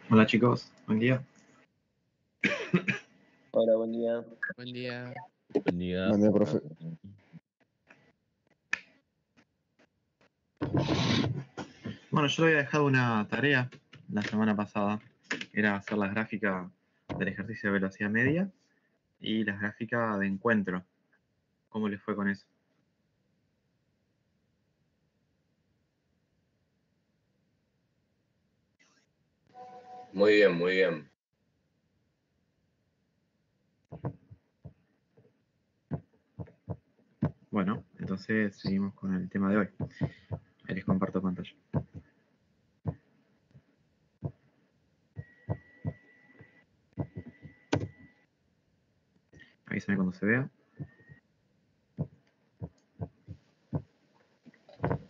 Hola chicos, buen día. Hola, buen día. Buen día. Buen día. Buen día, profe. Bueno, yo le había dejado una tarea la semana pasada. Era hacer las gráficas del ejercicio de velocidad media y las gráficas de encuentro. ¿Cómo les fue con eso? Muy bien, muy bien. Bueno, entonces seguimos con el tema de hoy. Ahí les comparto pantalla. Avísame cuando se vea.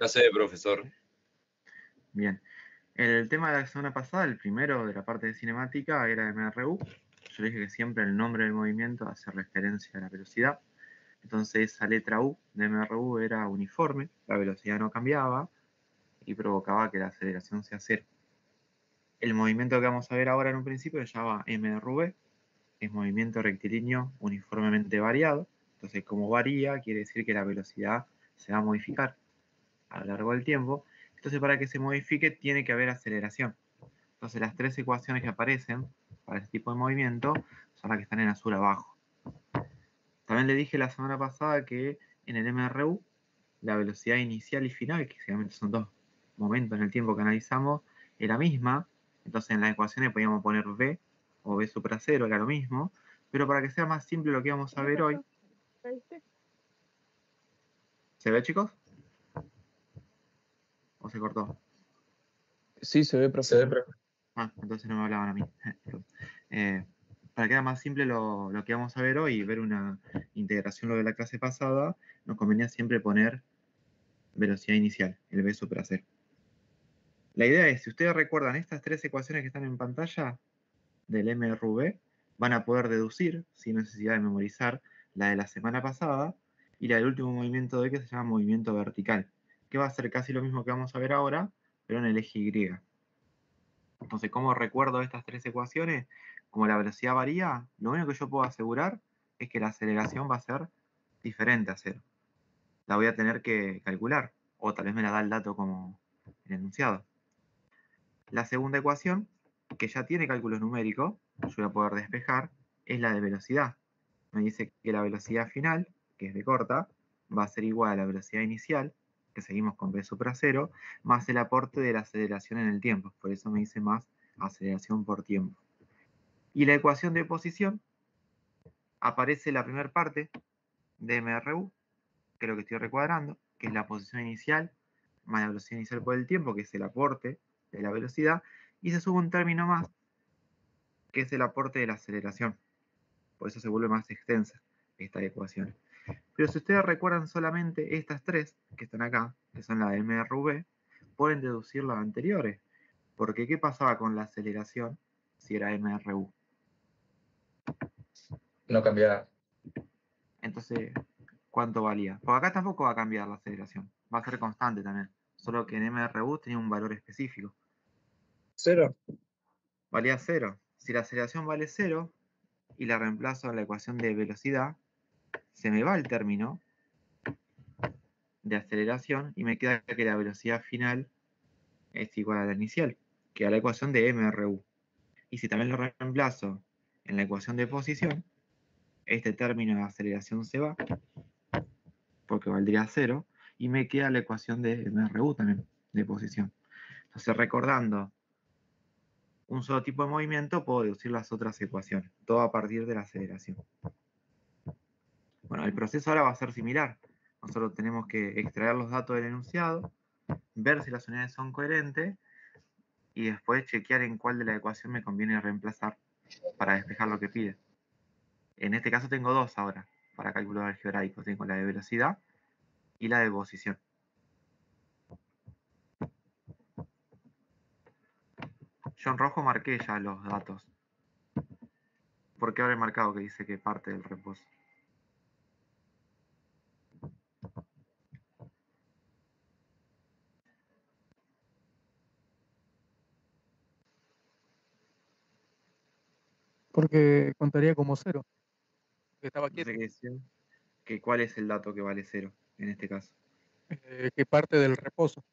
Ya sé, profesor. Bien. El tema de la semana pasada, el primero de la parte de cinemática, era MRU. Yo les dije que siempre el nombre del movimiento hace referencia a la velocidad. Entonces esa letra U de MRU era uniforme, la velocidad no cambiaba y provocaba que la aceleración sea cero. El movimiento que vamos a ver ahora en un principio se llama MRV, es movimiento rectilíneo uniformemente variado. Entonces, como varía, quiere decir que la velocidad se va a modificar a lo largo del tiempo. Entonces, para que se modifique, tiene que haber aceleración. Entonces, las tres ecuaciones que aparecen para este tipo de movimiento son las que están en azul abajo. También le dije la semana pasada que en el MRU, la velocidad inicial y final, que generalmente son dos momentos en el tiempo que analizamos, era misma. Entonces en las ecuaciones podíamos poner v o v supra cero, era lo mismo. Pero para que sea más simple lo que vamos a ver hoy. ¿Se ve, chicos? ¿O se cortó? Sí, se ve, profe. Ah, entonces no me hablaban a mí. Para que sea más simple lo que vamos a ver hoy y ver una integración lo de la clase pasada, nos convenía siempre poner velocidad inicial, el v supra cero. La idea es, si ustedes recuerdan estas tres ecuaciones que están en pantalla del MRV, van a poder deducir, sin necesidad de memorizar, la de la semana pasada y la del último movimiento de hoy que se llama movimiento vertical, que va a ser casi lo mismo que vamos a ver ahora, pero en el eje Y. Entonces, ¿cómo recuerdo estas tres ecuaciones? Como la velocidad varía, lo único que yo puedo asegurar es que la aceleración va a ser diferente a cero. La voy a tener que calcular, o tal vez me la da el dato como el enunciado. La segunda ecuación, que ya tiene cálculos numéricos, yo voy a poder despejar, es la de velocidad. Me dice que la velocidad final, que es v corta, va a ser igual a la velocidad inicial, que seguimos con v supra cero, más el aporte de la aceleración en el tiempo. Por eso me dice más aceleración por tiempo. Y la ecuación de posición, aparece la primera parte de MRU, que es lo que estoy recuadrando, que es la posición inicial más la velocidad inicial por el tiempo, que es el aporte de la velocidad, y se sube un término más, que es el aporte de la aceleración. Por eso se vuelve más extensa esta ecuación. Pero si ustedes recuerdan solamente estas tres que están acá, que son la de MRV, pueden deducir las anteriores. Porque ¿qué pasaba con la aceleración si era MRU? No cambiaba. Entonces, ¿cuánto valía? Porque acá tampoco va a cambiar la aceleración. Va a ser constante también. Solo que en MRU tenía un valor específico. Cero. Valía cero. Si la aceleración vale cero y la reemplazo en la ecuación de velocidad, se me va el término de aceleración y me queda que la velocidad final es igual a la inicial, que a la ecuación de MRU. Y si también lo reemplazo en la ecuación de posición, este término de aceleración se va, porque valdría cero, y me queda la ecuación de MRU también, de posición. Entonces, recordando un solo tipo de movimiento, puedo deducir las otras ecuaciones, todo a partir de la aceleración. Bueno, el proceso ahora va a ser similar. Nosotros tenemos que extraer los datos del enunciado, ver si las unidades son coherentes y después chequear en cuál de la ecuación me conviene reemplazar para despejar lo que pide. En este caso tengo dos ahora para cálculos algebraicos. Tengo la de velocidad y la de posición. Yo en rojo marqué ya los datos. ¿Por qué habré marcado que dice que parte del reposo? Porque contaría como 0. Que estaba No quieto. sé qué decir. ¿Cuál es el dato que vale 0 en este caso? Que parte del reposo.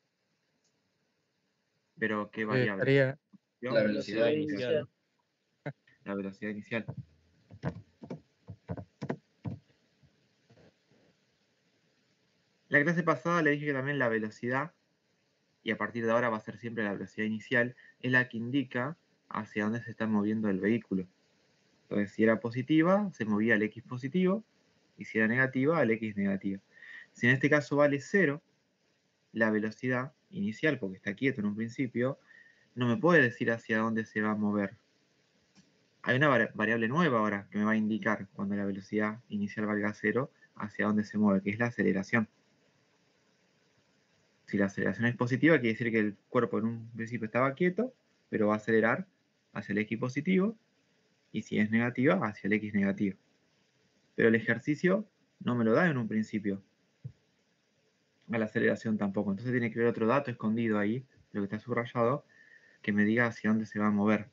Pero ¿qué variable? Estaría La velocidad inicial. La velocidad inicial. La clase pasada le dije que también la velocidad, y a partir de ahora va a ser siempre la velocidad inicial, es la que indica hacia dónde se está moviendo el vehículo. Entonces, si era positiva, se movía al X positivo, y si era negativa, al X negativo. Si en este caso vale 0, la velocidad inicial, porque está quieto en un principio, no me puede decir hacia dónde se va a mover. Hay una variable nueva ahora que me va a indicar cuando la velocidad inicial valga 0, hacia dónde se mueve, que es la aceleración. Si la aceleración es positiva, quiere decir que el cuerpo en un principio estaba quieto, pero va a acelerar hacia el X positivo, y si es negativa, hacia el X negativo. Pero el ejercicio no me lo da en un principio. A la aceleración tampoco. Entonces tiene que haber otro dato escondido ahí, lo que está subrayado, que me diga hacia dónde se va a mover,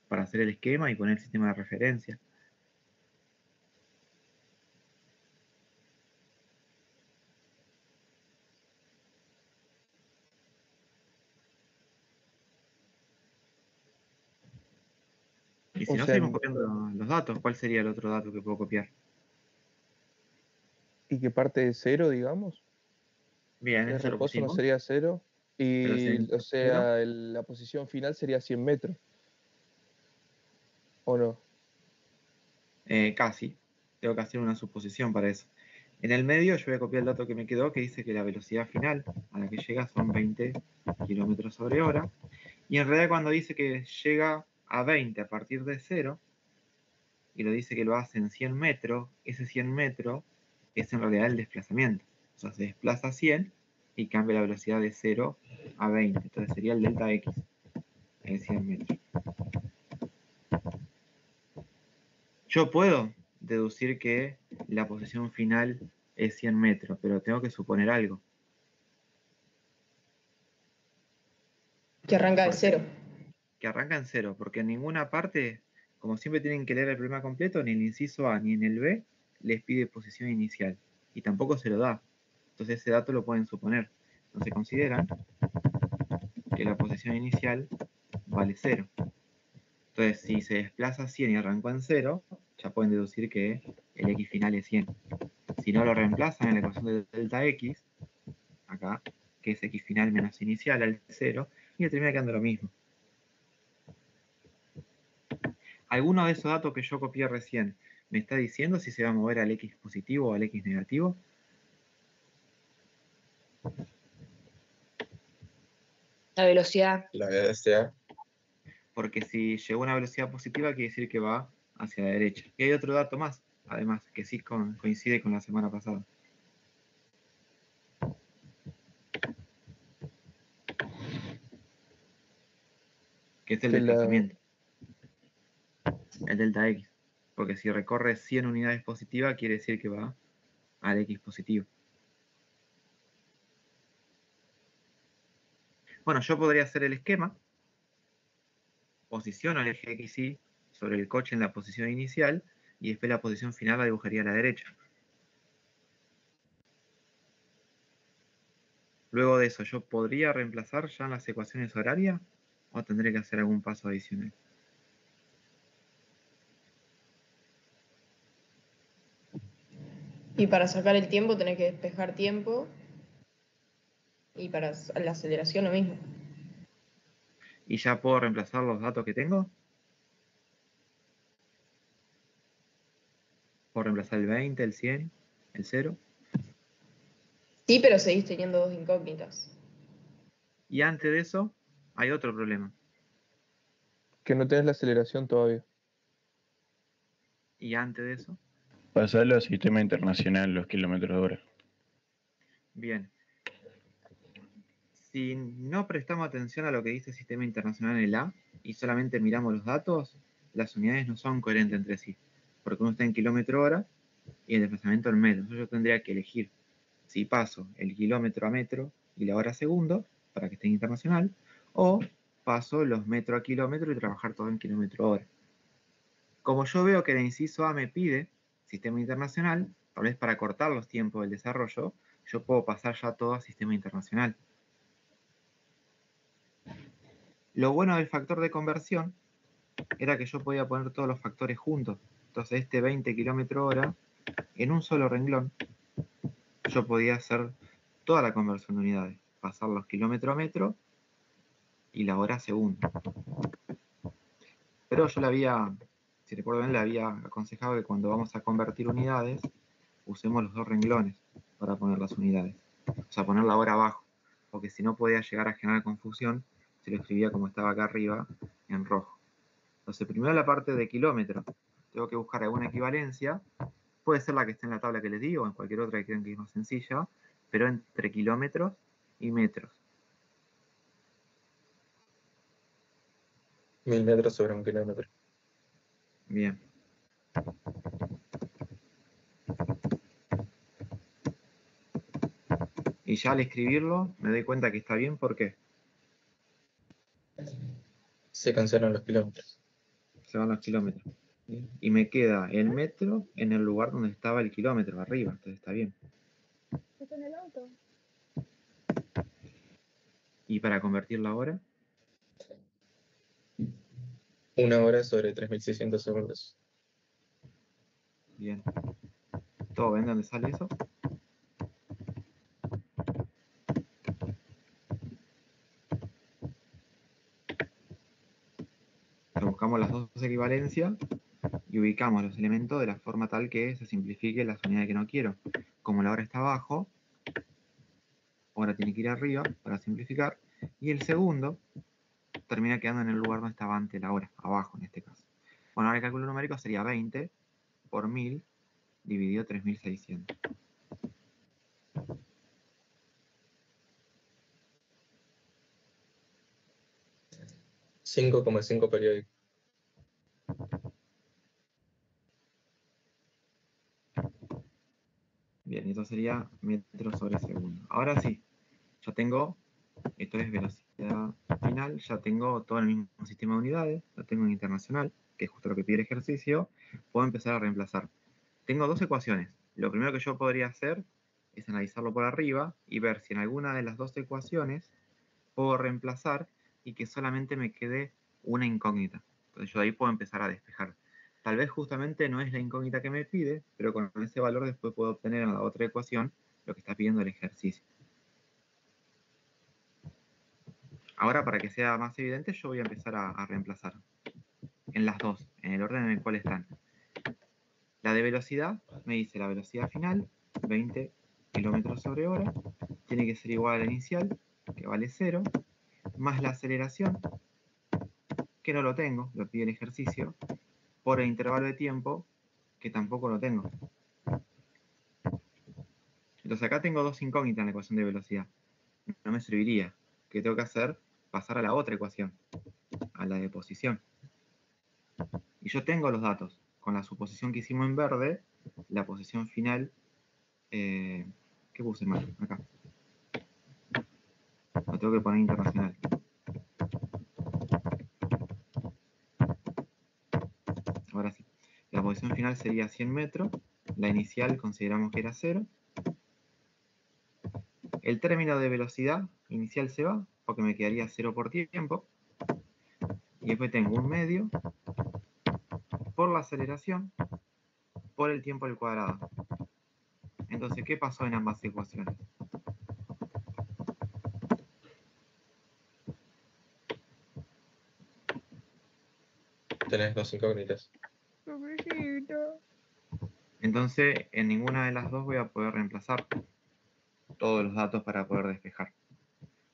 para hacer el esquema y poner el sistema de referencia. Y si O no, sea, seguimos copiando los datos. ¿Cuál sería el otro dato que puedo copiar? y que parte de 0, digamos. Bien, El eso lo reposo no pusimos. sería 0. Y, o sea, ¿Cero? la posición final sería 100 metros. ¿O no? Casi. Tengo que hacer una suposición para eso. En el medio yo voy a copiar el dato que me quedó, que dice que la velocidad final a la que llega son 20 km/h. Y en realidad cuando dice que llega a 20 a partir de 0, y lo dice que lo hace en 100 metros, ese 100 metros es en realidad el desplazamiento. O sea, se desplaza 100 y cambia la velocidad de 0 a 20. Entonces sería el delta X en 100 metros. Yo puedo deducir que la posición final es 100 metros, pero tengo que suponer algo. Que arranca de 0. Que arranca en 0, porque en ninguna parte, como siempre tienen que leer el problema completo, ni en el inciso A ni en el B les pide posición inicial. Y tampoco se lo da. Entonces ese dato lo pueden suponer. Entonces consideran que la posición inicial vale 0. Entonces si se desplaza 100 y arrancó en 0, ya pueden deducir que el X final es 100. Si no lo reemplazan en la ecuación de delta X, acá, que es X final menos inicial al 0, y le termina quedando lo mismo. ¿Alguno de esos datos que yo copié recién me está diciendo si se va a mover al X positivo o al X negativo? La velocidad. La velocidad. Porque si llegó a una velocidad positiva, quiere decir que va hacia la derecha. Y hay otro dato más, además, que sí coincide con la semana pasada. Que es el desplazamiento. El delta X. Porque si recorre 100 unidades positivas, quiere decir que va al X positivo. Bueno, yo podría hacer el esquema. Posiciono el eje XY sobre el coche en la posición inicial y después la posición final la dibujaría a la derecha. Luego de eso, ¿yo podría reemplazar ya en las ecuaciones horarias o tendré que hacer algún paso adicional? Y para sacar el tiempo tenés que despejar tiempo. Y para la aceleración lo mismo. ¿Y ya puedo reemplazar los datos que tengo? ¿Puedo reemplazar el 20, el 100, el 0? Sí, pero seguís teniendo dos incógnitas. Y antes de eso, hay otro problema. Que no tenés la aceleración todavía. Y antes de eso, Pasarlo al sistema internacional, los kilómetros hora. bien. Si no prestamos atención a lo que dice el sistema internacional en el A y solamente miramos los datos, las unidades no son coherentes entre sí. Porque uno está en kilómetro hora y el desplazamiento en metros. Entonces yo tendría que elegir si paso el kilómetro a metro y la hora a segundo para que esté en internacional, o paso los metros a kilómetro y trabajar todo en kilómetro hora. Como yo veo que el inciso A me pide sistema internacional, tal vez para cortar los tiempos del desarrollo, yo puedo pasar ya todo a sistema internacional. Lo bueno del factor de conversión era que yo podía poner todos los factores juntos. Entonces este 20 km/h en un solo renglón, yo podía hacer toda la conversión de unidades, pasar los kilómetros a metro y la hora a segundo. Pero yo le había, si recuerdo bien, le había aconsejado que cuando vamos a convertir unidades, usemos los dos renglones para poner las unidades. O sea, poner la hora abajo, porque si no podía llegar a generar confusión, se lo escribía como estaba acá arriba, en rojo. Entonces, primero la parte de kilómetro. Tengo que buscar alguna equivalencia. Puede ser la que está en la tabla que les digo, o en cualquier otra que crean que es más sencilla, pero entre kilómetros y metros. 1000 metros sobre 1 kilómetro. Bien. Y ya al escribirlo me doy cuenta que está bien, ¿por qué? Se cancelan los kilómetros. Se van los kilómetros. Y me queda el metro en el lugar donde estaba el kilómetro, arriba, entonces está bien. ¿Está en el auto? ¿Y para convertir la hora? 1 hora sobre 3600 segundos. Bien. ¿Todo ven dónde sale eso? Buscamos las dos equivalencias y ubicamos los elementos de la forma tal que se simplifique las unidades que no quiero. Como la hora está abajo, ahora tiene que ir arriba para simplificar. Y el segundo termina quedando en el lugar donde estaba antes la hora, abajo en este caso. Bueno, ahora el cálculo numérico sería 20 por 1000 dividido 3600. $5,5 periódico. Bien, y esto sería metros sobre segundo. Ahora sí, ya tengo, esto es velocidad final, ya tengo todo el mismo sistema de unidades, lo tengo en internacional, que es justo lo que pide el ejercicio, puedo empezar a reemplazar. Tengo dos ecuaciones. Lo primero que yo podría hacer es analizarlo por arriba y ver si en alguna de las dos ecuaciones puedo reemplazar y que solamente me quede una incógnita. Entonces yo ahí puedo empezar a despejar. Tal vez justamente no es la incógnita que me pide, pero con ese valor después puedo obtener en la otra ecuación lo que está pidiendo el ejercicio. Ahora, para que sea más evidente, yo voy a empezar a reemplazar en las dos, en el orden en el cual están. La de velocidad me dice la velocidad final, 20 km sobre hora, tiene que ser igual a la inicial, que vale 0, más la aceleración, que no lo tengo, lo pide el ejercicio, por el intervalo de tiempo, que tampoco lo tengo. Entonces acá tengo dos incógnitas en la ecuación de velocidad. No me serviría. ¿Qué tengo que hacer? Pasar a la otra ecuación, a la de posición. Y yo tengo los datos. Con la suposición que hicimos en verde, la posición final... ¿qué puse mal? Acá. Lo tengo que poner internacional. Ahora sí. La posición final sería 100 metros. La inicial consideramos que era 0. El término de velocidad inicial se va, porque me quedaría 0 por tiempo. Y después tengo un medio por la aceleración por el tiempo al cuadrado. Entonces, ¿qué pasó en ambas ecuaciones? Tenés dos incógnitas. Entonces, en ninguna de las dos voy a poder reemplazar todos los datos para poder despejar.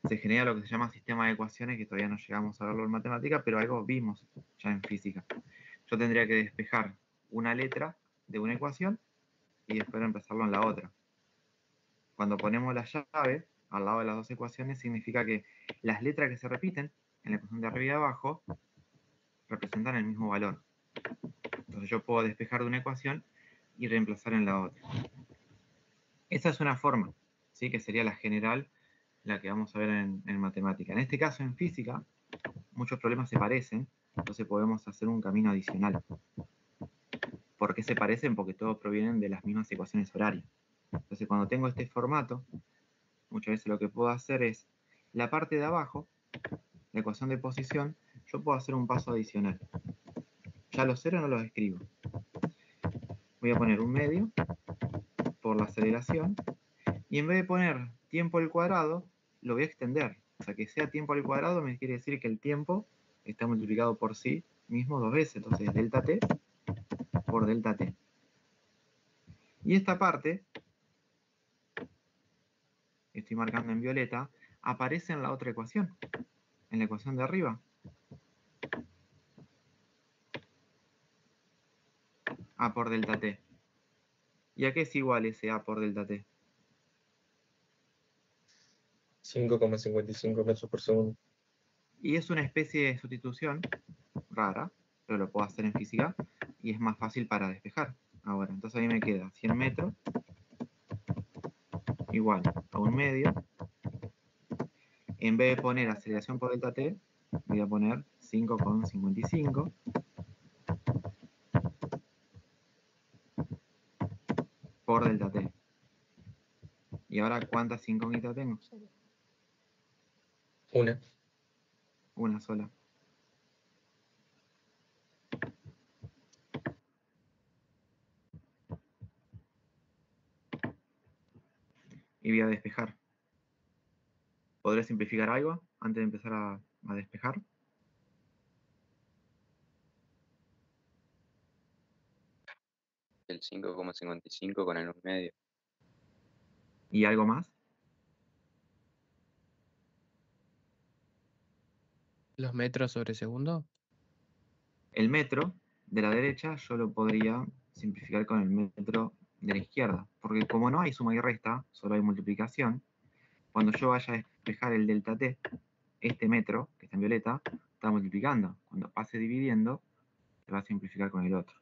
Se genera lo que se llama sistema de ecuaciones, que todavía no llegamos a verlo en matemática, pero algo vimos ya en física. Yo tendría que despejar una letra de una ecuación y después reemplazarlo en la otra. Cuando ponemos la llave al lado de las dos ecuaciones, significa que las letras que se repiten en la ecuación de arriba y de abajo representan el mismo valor. Entonces yo puedo despejar de una ecuación y reemplazar en la otra. Esa es una forma, ¿sí? Que sería la general, la que vamos a ver en matemática. En este caso, en física, muchos problemas se parecen, entonces podemos hacer un camino adicional. ¿Por qué se parecen? Porque todos provienen de las mismas ecuaciones horarias. Entonces, cuando tengo este formato, muchas veces lo que puedo hacer es, la parte de abajo, la ecuación de posición, yo puedo hacer un paso adicional. Ya los ceros no los escribo. Voy a poner un medio por la aceleración, y en vez de poner tiempo al cuadrado, lo voy a extender. O sea, que sea tiempo al cuadrado me quiere decir que el tiempo está multiplicado por sí mismo 2 veces. Entonces, delta t por delta t. Y esta parte, que estoy marcando en violeta, aparece en la otra ecuación, en la ecuación de arriba. A por delta t. ¿Y a qué es igual ese A por delta t? 5,55 metros por segundo. Y es una especie de sustitución rara, pero lo puedo hacer en física, y es más fácil para despejar. Ahora, entonces ahí me queda 100 metros igual a un medio. En vez de poner aceleración por delta t, voy a poner 5,55 por delta t. ¿Y ahora cuántas incógnitas tengo? Una. Una sola. Y voy a despejar. ¿Podré simplificar algo antes de empezar a despejar? El 5,55 con el 1 medio. ¿Y algo más? ¿Los metros sobre segundo? El metro de la derecha yo lo podría simplificar con el metro de la izquierda, porque como no hay suma y resta, solo hay multiplicación, cuando yo vaya a despejar el delta t, este metro, que está en violeta, está multiplicando. Cuando pase dividiendo, se va a simplificar con el otro.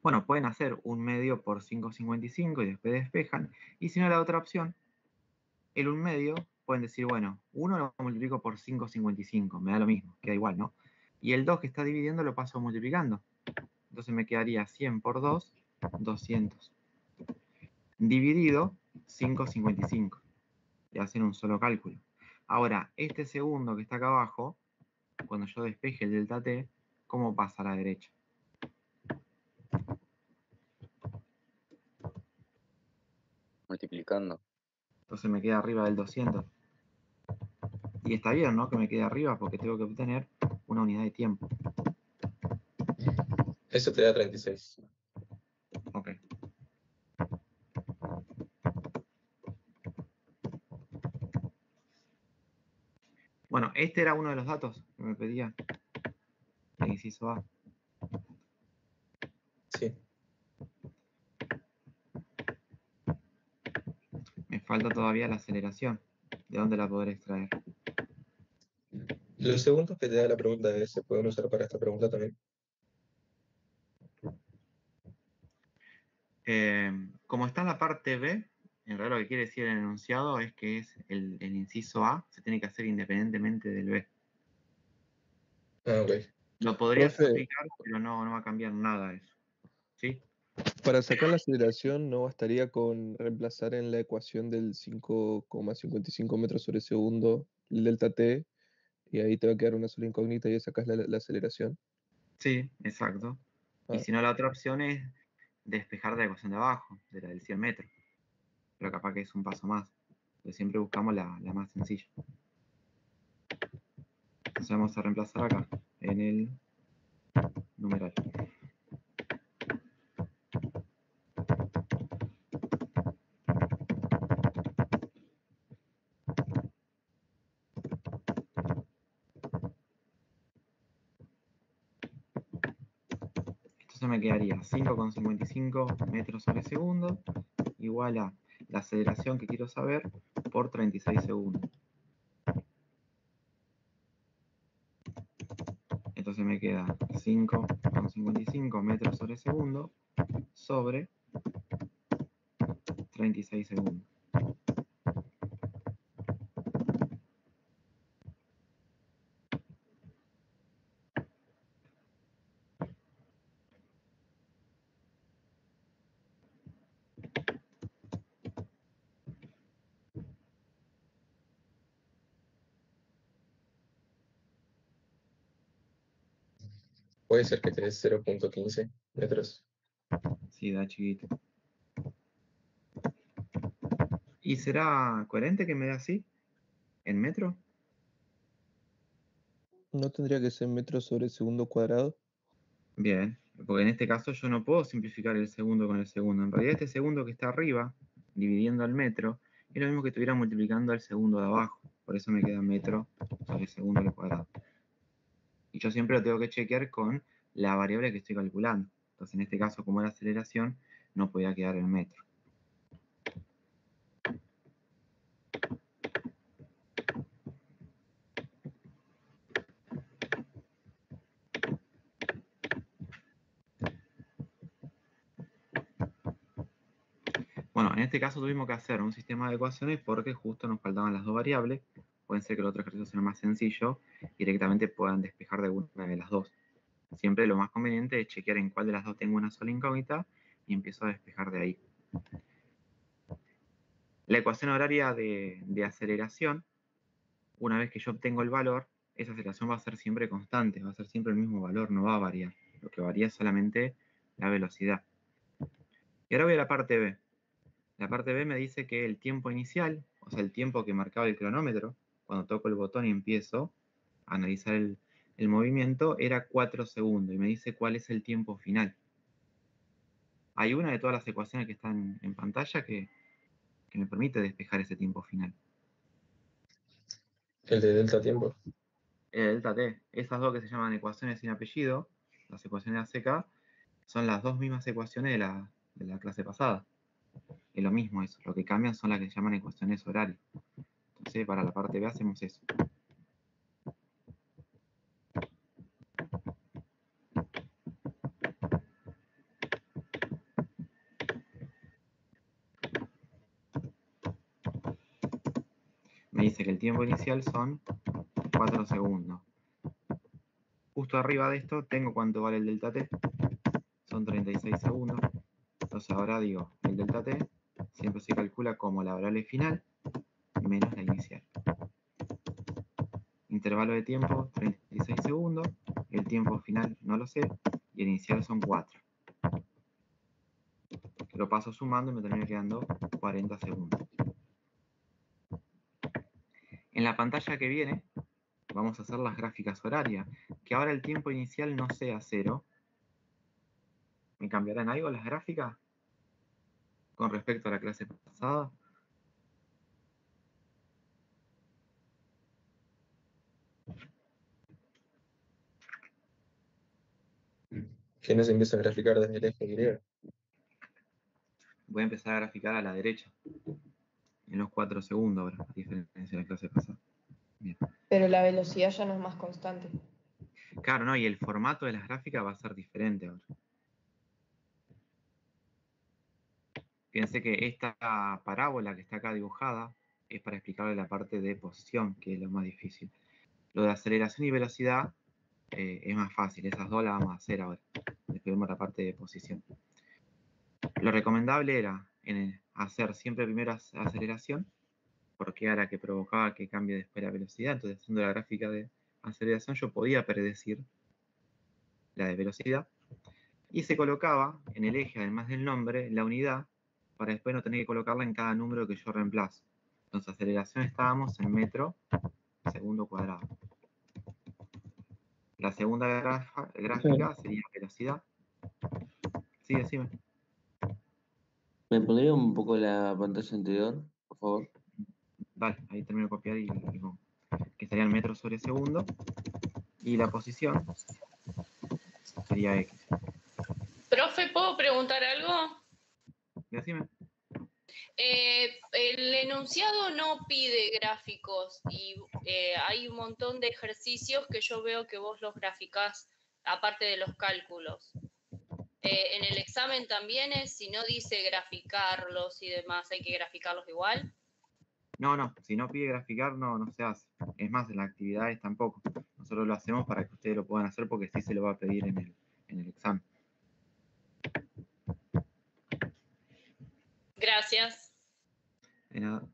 Bueno, pueden hacer un medio por 5,55 y después despejan, y si no, la otra opción, el 1 medio, pueden decir, bueno, 1 lo multiplico por 5,55, me da lo mismo, queda igual, ¿no? Y el 2 que está dividiendo lo paso multiplicando. Entonces me quedaría 100 por 2, 200. Dividido 5,55. Y hacen un solo cálculo. Ahora, este segundo que está acá abajo, cuando yo despeje el delta t, ¿cómo pasa a la derecha? Multiplicando. Entonces me queda arriba del 200. Y está bien, ¿no? Que me quede arriba porque tengo que obtener una unidad de tiempo. Eso te da 36. Ok. Bueno, este era uno de los datos que me pedía el inciso A. Sí. Me falta todavía la aceleración. ¿De dónde la podré extraer? Los segundos que te da la pregunta B se pueden usar para esta pregunta también. Como está en la parte B, en realidad lo que quiere decir el enunciado es que es el inciso A se tiene que hacer independientemente del B. Ah, ok. Lo podría Profe. explicar, pero no va a cambiar nada eso. ¿Sí? Para sacar la aceleración no bastaría con reemplazar en la ecuación del 5,55 metros sobre segundo el delta t, y ahí te va a quedar una sola incógnita y sacas la aceleración. Sí, exacto. Y Ah. si no, la otra opción es despejar de la ecuación de abajo, de la del 100 metros. Pero capaz que es un paso más. Pero siempre buscamos la más sencilla. Entonces vamos a reemplazar acá, en el numeral. Entonces me quedaría 5,55 metros sobre segundo igual a la aceleración que quiero saber por 36 segundos. Entonces me queda 5,55 metros sobre segundo sobre 36 segundos. Puede ser que te dé 0.15 metros. Sí, da chiquito. ¿Y será coherente que me dé así? ¿En metro? ¿No tendría que ser metros sobre segundo cuadrado? Bien, porque en este caso yo no puedo simplificar el segundo con el segundo. En realidad este segundo que está arriba, dividiendo al metro, es lo mismo que estuviera multiplicando al segundo de abajo. Por eso me queda metro sobre segundo al cuadrado. Y yo siempre lo tengo que chequear con la variable que estoy calculando. Entonces en este caso, como era aceleración, no podía quedar en metro. Bueno, en este caso tuvimos que hacer un sistema de ecuaciones porque justo nos faltaban las dos variables. Pueden ser que el otro ejercicio sea más sencillo y directamente puedan despejar de una de las dos. Siempre lo más conveniente es chequear en cuál de las dos tengo una sola incógnita y empiezo a despejar de ahí. La ecuación horaria de aceleración, una vez que yo obtengo el valor, esa aceleración va a ser siempre constante, va a ser siempre el mismo valor, no va a variar. Lo que varía es solamente la velocidad. Y ahora voy a la parte B. La parte B me dice que el tiempo inicial, o sea, el tiempo que marcaba el cronómetro, cuando toco el botón y empiezo a analizar el movimiento, era 4 segundos. Y me dice cuál es el tiempo final. Hay una de todas las ecuaciones que están en pantalla que me permite despejar ese tiempo final. El de delta tiempo. El delta T. Esas dos que se llaman ecuaciones sin apellido, las ecuaciones ACK, son las dos mismas ecuaciones de la clase pasada. Es lo mismo eso. Lo que cambian son las que se llaman ecuaciones horarias. Entonces, para la parte B hacemos eso. Me dice que el tiempo inicial son 4 segundos. Justo arriba de esto tengo cuánto vale el delta T. Son 36 segundos. Entonces ahora digo, el delta T siempre se calcula como la variable final menos la inicial. Intervalo de tiempo, 36 segundos. El tiempo final no lo sé. Y el inicial son 4. Lo paso sumando y me termina quedando 40 segundos. En la pantalla que viene vamos a hacer las gráficas horarias. Que ahora el tiempo inicial no sea 0. ¿Me cambiarán algo las gráficas con respecto a la clase pasada? Que no se empieza a graficar desde el eje griego. Voy a empezar a graficar a la derecha. En los 4 segundos ahora, a diferencia de la clase pasada. Bien. Pero la velocidad ya no es más constante. Claro, ¿no? Y el formato de las gráficas va a ser diferente ahora. Fíjense que esta parábola que está acá dibujada es para explicarle la parte de posición, que es lo más difícil. Lo de aceleración y velocidad es más fácil, esas dos las vamos a hacer ahora. Después vemos la parte de posición. Lo recomendable era hacer siempre primero aceleración, porque era la que provocaba que cambie después la velocidad. Entonces, haciendo la gráfica de aceleración, yo podía predecir la de velocidad. Y se colocaba en el eje, además del nombre, la unidad, para después no tener que colocarla en cada número que yo reemplazo. Entonces, aceleración estábamos en metro segundo cuadrado. La segunda gráfica sería velocidad. Sí, decime. ¿Me pondría un poco la pantalla anterior, por favor? Dale, ahí termino de copiar y pongo. Que sería el metro sobre segundo. Y la posición sería X. Profe, ¿puedo preguntar algo? Decime. El enunciado no pide gráficos y hay un montón de ejercicios que yo veo que vos los graficás aparte de los cálculos. En el examen también si no dice graficarlos y demás, ¿hay que graficarlos igual? No, si no pide graficar no se hace. Es más, en las actividades tampoco. Nosotros lo hacemos para que ustedes lo puedan hacer porque sí se lo va a pedir en el examen. Gracias. De nada.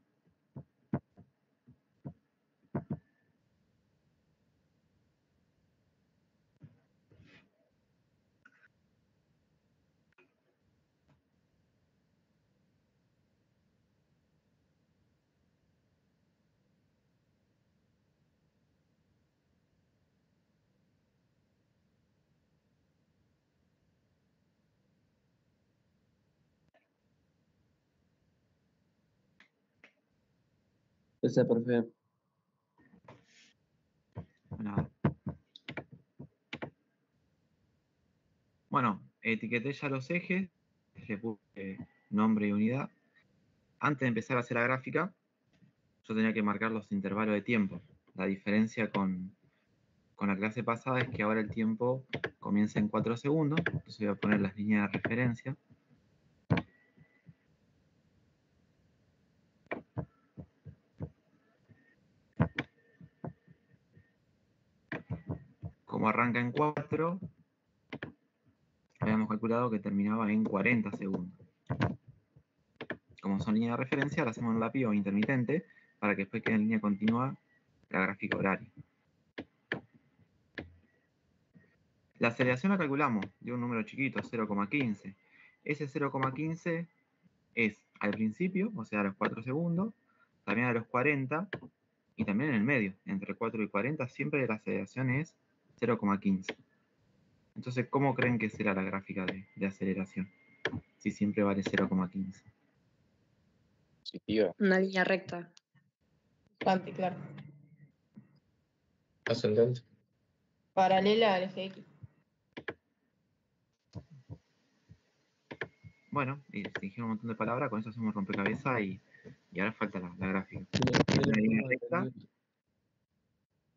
Esa, profe. Nada. Bueno, etiqueté ya los ejes, le puse nombre y unidad. Antes de empezar a hacer la gráfica, yo tenía que marcar los intervalos de tiempo. La diferencia con la clase pasada es que ahora el tiempo comienza en 4 segundos, entonces voy a poner las líneas de referencia. Como arranca en 4, habíamos calculado que terminaba en 40 segundos. Como son líneas de referencia, la hacemos en lápiz o intermitente para que después quede en línea continua la gráfica horaria. La aceleración la calculamos de un número chiquito, 0,15. Ese 0,15 es al principio, o sea a los 4 segundos, también a los 40 y también en el medio. Entre 4 y 40 siempre la aceleración es 0,15. Entonces, ¿cómo creen que será la gráfica de aceleración? Si siempre vale 0,15. Positiva. Una línea recta. Bastante, claro. Ascendente. Paralela al eje X. Bueno, y se dijeron un montón de palabras, con eso hacemos rompecabezas y ahora falta la gráfica. Tiene Una línea forma de recta pendiente.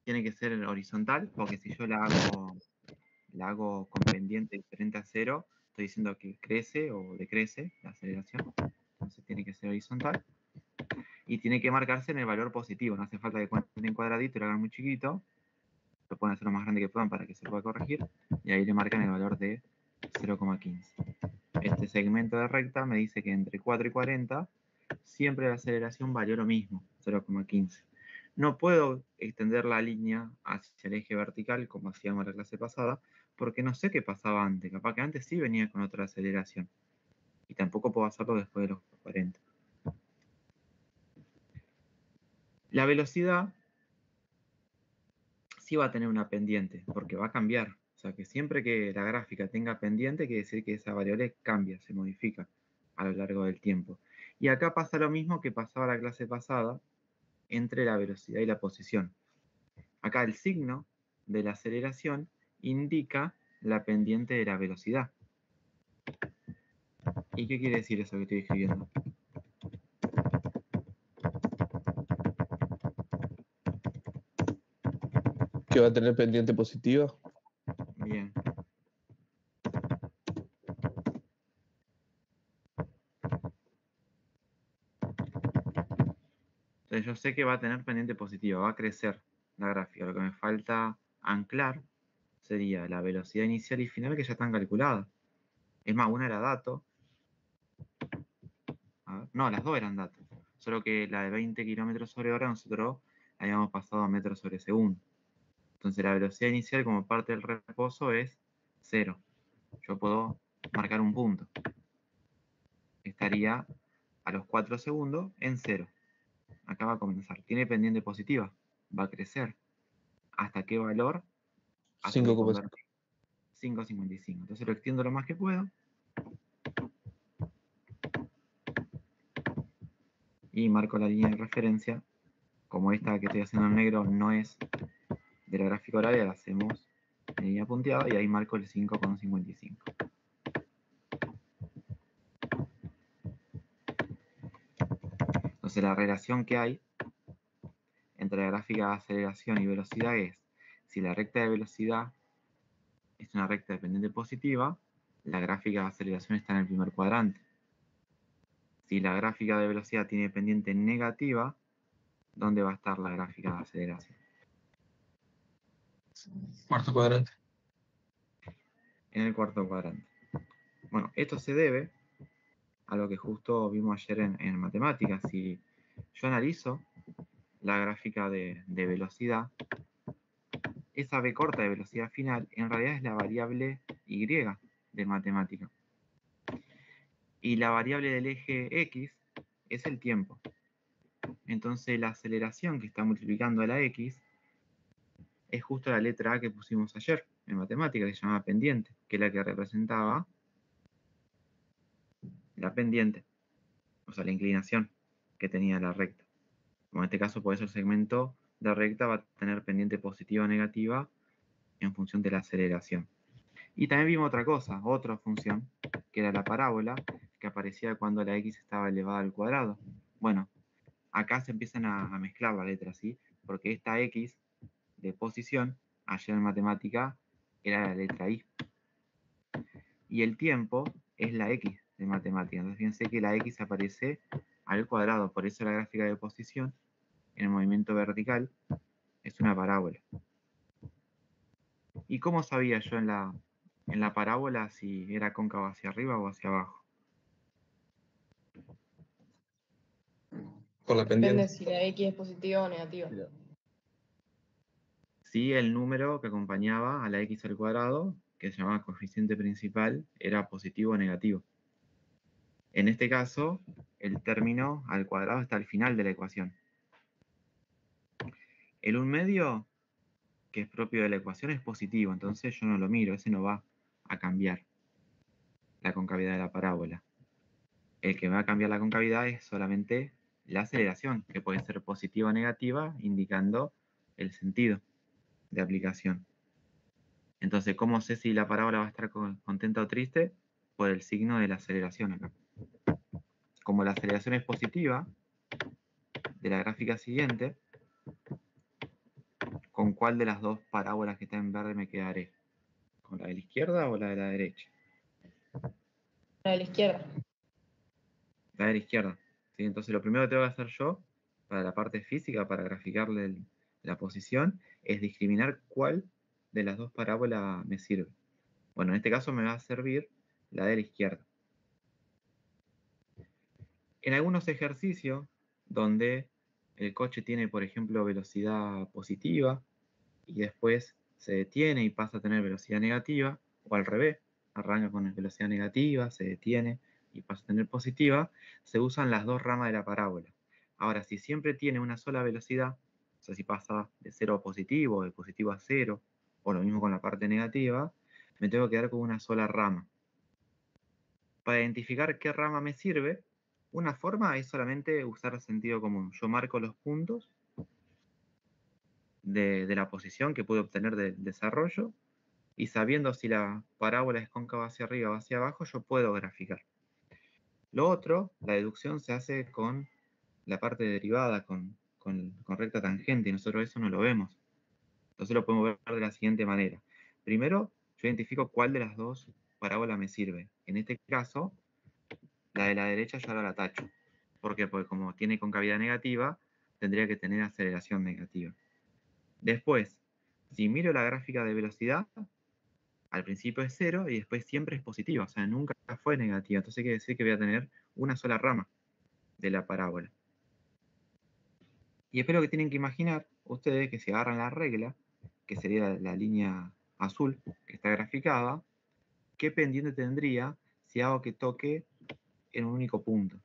tiene que ser horizontal, porque si yo la hago con pendiente diferente a 0, estoy diciendo que crece o decrece la aceleración. Entonces tiene que ser horizontal. Y tiene que marcarse en el valor positivo. No hace falta que cuenten en cuadradito y lo hagan muy chiquito. Lo pueden hacer lo más grande que puedan para que se pueda corregir. Y ahí le marcan el valor de 0,15. Este segmento de recta me dice que entre 4 y 40 siempre la aceleración valió lo mismo, 0,15. No puedo extender la línea hacia el eje vertical como hacíamos la clase pasada, porque no sé qué pasaba antes. Capaz que antes sí venía con otra aceleración. Y tampoco puedo hacerlo después de los 40. La velocidad sí va a tener una pendiente, porque va a cambiar. O sea que siempre que la gráfica tenga pendiente, quiere decir que esa variable cambia, se modifica a lo largo del tiempo. Y acá pasa lo mismo que pasaba la clase pasada entre la velocidad y la posición. Acá el signo de la aceleración indica la pendiente de la velocidad. ¿Y qué quiere decir eso que estoy escribiendo? Que va a tener pendiente positiva. Bien. Entonces yo sé que va a tener pendiente positiva, va a crecer la gráfica. Lo que me falta anclar sería la velocidad inicial y final que ya están calculadas. Es más, una era dato. A ver, no, las dos eran datos. Solo que la de 20 km/h nosotros la habíamos pasado a metros sobre segundo. Entonces la velocidad inicial como parte del reposo es 0. Yo puedo marcar un punto. Estaría a los 4 segundos en 0. Acá va a comenzar. Tiene pendiente positiva. Va a crecer. ¿Hasta qué valor? Hasta 5,5. 5,55. Entonces lo extiendo lo más que puedo. Y marco la línea de referencia. Como esta que estoy haciendo en negro no es de la gráfica horaria, la hacemos en línea punteada y ahí marco el 5,55. Entonces la relación que hay entre la gráfica de aceleración y velocidad es, si la recta de velocidad es una recta de pendiente positiva, la gráfica de aceleración está en el primer cuadrante. Si la gráfica de velocidad tiene pendiente negativa, ¿dónde va a estar la gráfica de aceleración? Cuarto cuadrante. En el cuarto cuadrante. Bueno, esto se debe a lo que justo vimos ayer en matemáticas. Si yo analizo la gráfica de velocidad, esa b corta de velocidad final en realidad es la variable y de matemática. Y la variable del eje x es el tiempo. Entonces la aceleración que está multiplicando a la x es justo la letra A que pusimos ayer en matemática, que se llamaba pendiente, que es la que representaba la pendiente, o sea, la inclinación que tenía la recta. Como en este caso, por eso el segmento de recta va a tener pendiente positiva o negativa en función de la aceleración. Y también vimos otra cosa, otra función, que era la parábola, que aparecía cuando la x estaba elevada al cuadrado. Bueno, acá se empiezan a mezclar las letras, ¿sí? Porque esta x de posición, ayer en matemática, era la letra y. Y el tiempo es la x de matemática. Entonces fíjense que la x aparece al cuadrado, por eso la gráfica de posición, en el movimiento vertical, es una parábola. ¿Y cómo sabía yo en la parábola si era cóncava hacia arriba o hacia abajo? Por la Depende pendiente. si la X es positiva o negativa. Si el número que acompañaba a la x al cuadrado, que se llamaba coeficiente principal, era positivo o negativo. En este caso, el término al cuadrado está al final de la ecuación. El 1/2, que es propio de la ecuación, es positivo, entonces yo no lo miro, ese no va a cambiar la concavidad de la parábola. El que va a cambiar la concavidad es solamente la aceleración, que puede ser positiva o negativa, indicando el sentido de aplicación. Entonces, ¿cómo sé si la parábola va a estar contenta o triste? Por el signo de la aceleración acá. Como la aceleración es positiva, de la gráfica siguiente, ¿con cuál de las dos parábolas que está en verde me quedaré? ¿Con la de la izquierda o la de la derecha? La de la izquierda. La de la izquierda. ¿Sí? Entonces, lo primero que tengo que hacer yo, para la parte física, para graficarle la posición, es discriminar cuál de las dos parábolas me sirve. Bueno, en este caso me va a servir la de la izquierda. En algunos ejercicios donde el coche tiene, por ejemplo, velocidad positiva y después se detiene y pasa a tener velocidad negativa, o al revés, arranca con velocidad negativa, se detiene y pasa a tener positiva, se usan las dos ramas de la parábola. Ahora, si siempre tiene una sola velocidad, o sea, si pasa de 0 a positivo, de positivo a 0, o lo mismo con la parte negativa, me tengo que quedar con una sola rama. Para identificar qué rama me sirve, una forma es solamente usar sentido común. Yo marco los puntos de la posición que puedo obtener del desarrollo y sabiendo si la parábola es cóncava hacia arriba o hacia abajo, yo puedo graficar. Lo otro, la deducción se hace con la parte derivada, con recta tangente, y nosotros eso no lo vemos. Entonces lo podemos ver de la siguiente manera. Primero, yo identifico cuál de las dos parábolas me sirve. En este caso, la de la derecha yo ahora la tacho. ¿Por qué? Porque como tiene concavidad negativa, tendría que tener aceleración negativa. Después, si miro la gráfica de velocidad, al principio es 0 y después siempre es positiva, o sea, nunca fue negativa. Entonces quiere decir que voy a tener una sola rama de la parábola. Y espero que tienen que imaginar ustedes que si agarran la regla, que sería la línea azul que está graficada, ¿qué pendiente tendría si hago que toque en un único punto?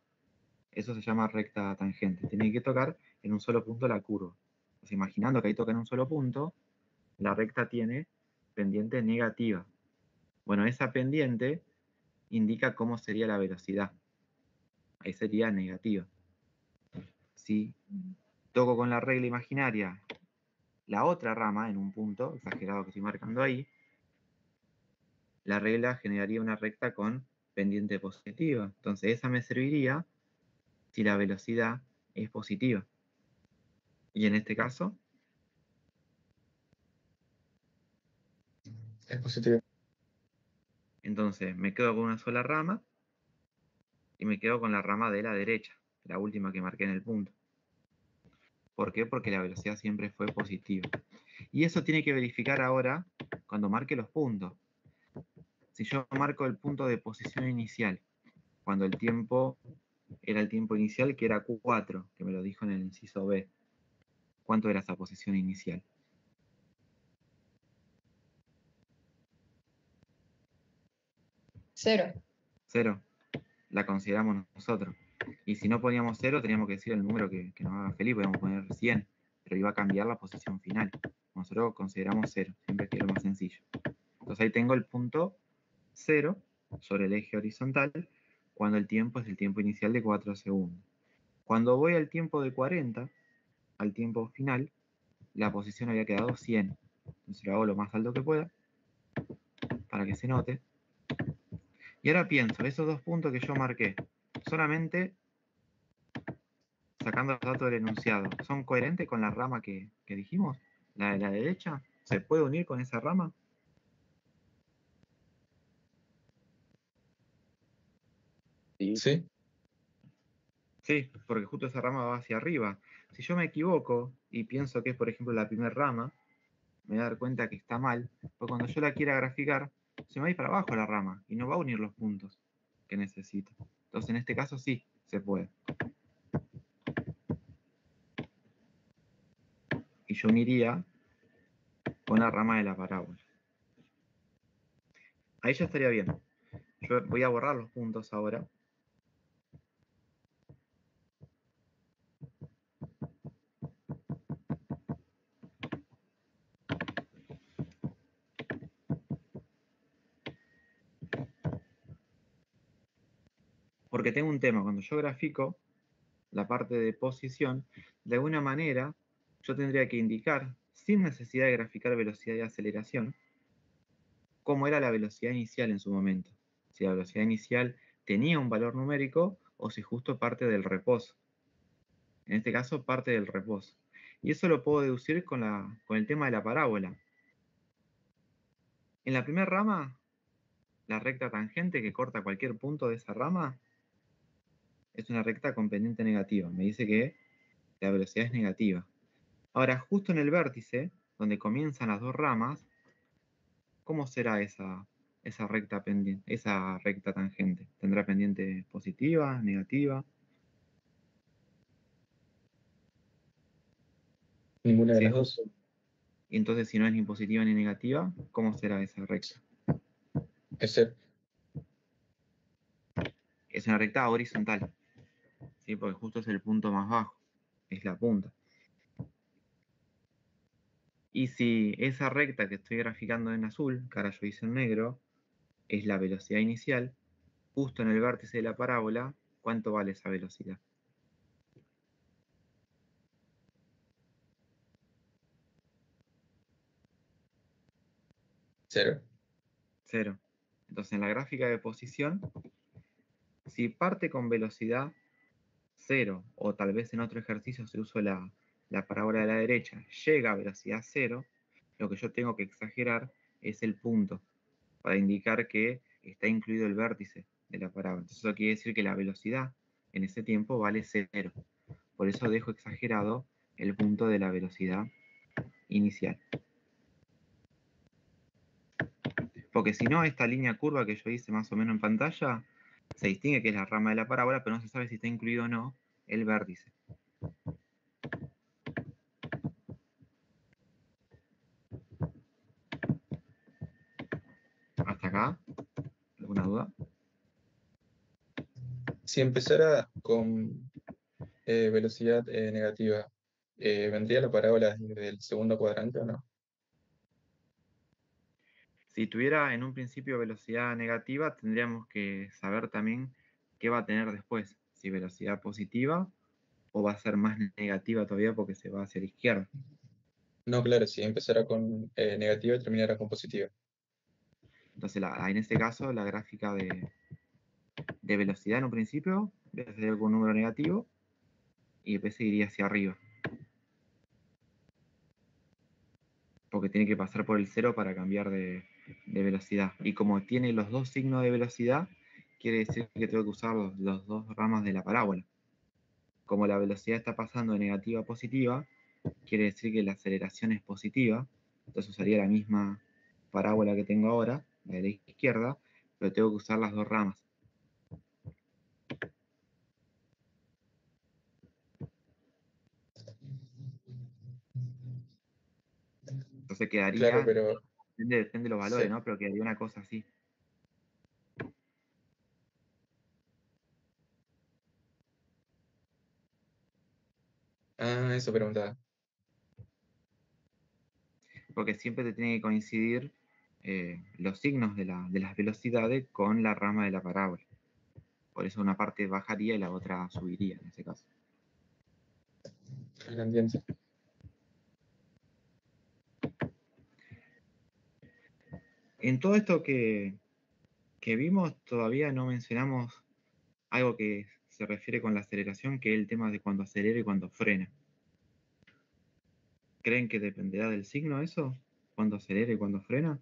Eso se llama recta tangente. Tiene que tocar en un solo punto la curva. Entonces, imaginando que ahí toca en un solo punto, la recta tiene pendiente negativa. Bueno, esa pendiente indica cómo sería la velocidad. Ahí sería negativa. Si toco con la regla imaginaria la otra rama en un punto, exagerado que estoy marcando ahí, la regla generaría una recta con pendiente positiva. Entonces esa me serviría si la velocidad es positiva. Y en este caso, Es positivo. entonces me quedo con una sola rama y me quedo con la rama de la derecha, la última que marqué en el punto. ¿Por qué? Porque la velocidad siempre fue positiva. Y eso tiene que verificar ahora cuando marque los puntos. Si yo marco el punto de posición inicial, cuando el tiempo era el tiempo inicial, que era Q4, que me lo dijo en el inciso B. ¿Cuánto era esa posición inicial? Cero. 0. La consideramos nosotros. Y si no poníamos 0, teníamos que decir el número que nos haga feliz, podíamos poner 100, pero iba a cambiar la posición final. Nosotros consideramos 0, siempre que es lo más sencillo. Entonces ahí tengo el punto 0 sobre el eje horizontal, cuando el tiempo es el tiempo inicial de 4 segundos. Cuando voy al tiempo de 40, al tiempo final, la posición había quedado 100. Entonces lo hago lo más alto que pueda, para que se note. Y ahora pienso, esos 2 puntos que yo marqué, solamente sacando los datos del enunciado, ¿son coherentes con la rama que dijimos? ¿La de la derecha? ¿Se puede unir con esa rama? Sí. Sí, porque justo esa rama va hacia arriba. Si yo me equivoco y pienso que es, por ejemplo, la primera rama, me voy a dar cuenta que está mal, porque cuando yo la quiera graficar, se me va a ir para abajo la rama y no va a unir los puntos que necesito. Entonces, en este caso sí, se puede. Y yo uniría con la rama de la parábola. Ahí ya estaría bien. Yo voy a borrar los puntos ahora. Porque tengo un tema, cuando yo grafico la parte de posición, de alguna manera yo tendría que indicar, sin necesidad de graficar velocidad y aceleración, cómo era la velocidad inicial en su momento. Si la velocidad inicial tenía un valor numérico o si justo parte del reposo. En este caso, parte del reposo. Y eso lo puedo deducir con el tema de la parábola. En la primera rama, la recta tangente que corta cualquier punto de esa rama es una recta con pendiente negativa. Me dice que la velocidad es negativa. Ahora, justo en el vértice, donde comienzan las 2 ramas, ¿cómo será esa recta pendiente, esa recta tangente? ¿Tendrá pendiente positiva, negativa? Ninguna de Sí, las dos. y entonces, si no es ni positiva ni negativa, ¿cómo será esa recta? Es cero. Es una recta horizontal, ¿sí? Porque justo es el punto más bajo, es la punta. Y si esa recta que estoy graficando en azul, que ahora yo hice en negro, es la velocidad inicial, justo en el vértice de la parábola, ¿cuánto vale esa velocidad? Cero. 0. Entonces en la gráfica de posición, si parte con velocidad 0, o tal vez en otro ejercicio se usó la parábola de la derecha, llega a velocidad 0, lo que yo tengo que exagerar es el punto, para indicar que está incluido el vértice de la parábola. Entonces eso quiere decir que la velocidad en ese tiempo vale 0. Por eso dejo exagerado el punto de la velocidad inicial. Porque si no, esta línea curva que yo hice más o menos en pantalla, se distingue que es la rama de la parábola, pero no se sabe si está incluido o no el vértice. ¿Hasta acá? ¿Alguna duda? Si empezara con velocidad negativa, ¿vendría la parábola desde el segundo cuadrante o no? Si tuviera en un principio velocidad negativa, tendríamos que saber también qué va a tener después. Si velocidad positiva o va a ser más negativa todavía porque se va hacia la izquierda. No, claro, si empezara con negativa y terminara con positiva. Entonces, en este caso, la gráfica de velocidad en un principio sería con un número negativo y después seguiría hacia arriba. Porque tiene que pasar por el 0 para cambiar de velocidad. Y como tiene los 2 signos de velocidad, quiere decir que tengo que usar los 2 ramas de la parábola. Como la velocidad está pasando de negativa a positiva, quiere decir que la aceleración es positiva. Entonces usaría la misma parábola que tengo ahora, la de la izquierda, pero tengo que usar las 2 ramas. Entonces quedaría, Claro, pero depende de los valores, sí. ¿no? Pero quedaría una cosa así. Ah, eso preguntaba. Porque siempre te tiene que coincidir los signos de las velocidades con la rama de la parábola. Por eso una parte bajaría y la otra subiría en ese caso. La entiendo. En todo esto que vimos, todavía no mencionamos algo que se refiere con la aceleración, que es el tema de cuando acelera y cuando frena. ¿Creen que dependerá del signo eso? ¿Cuándo acelera y cuándo frena?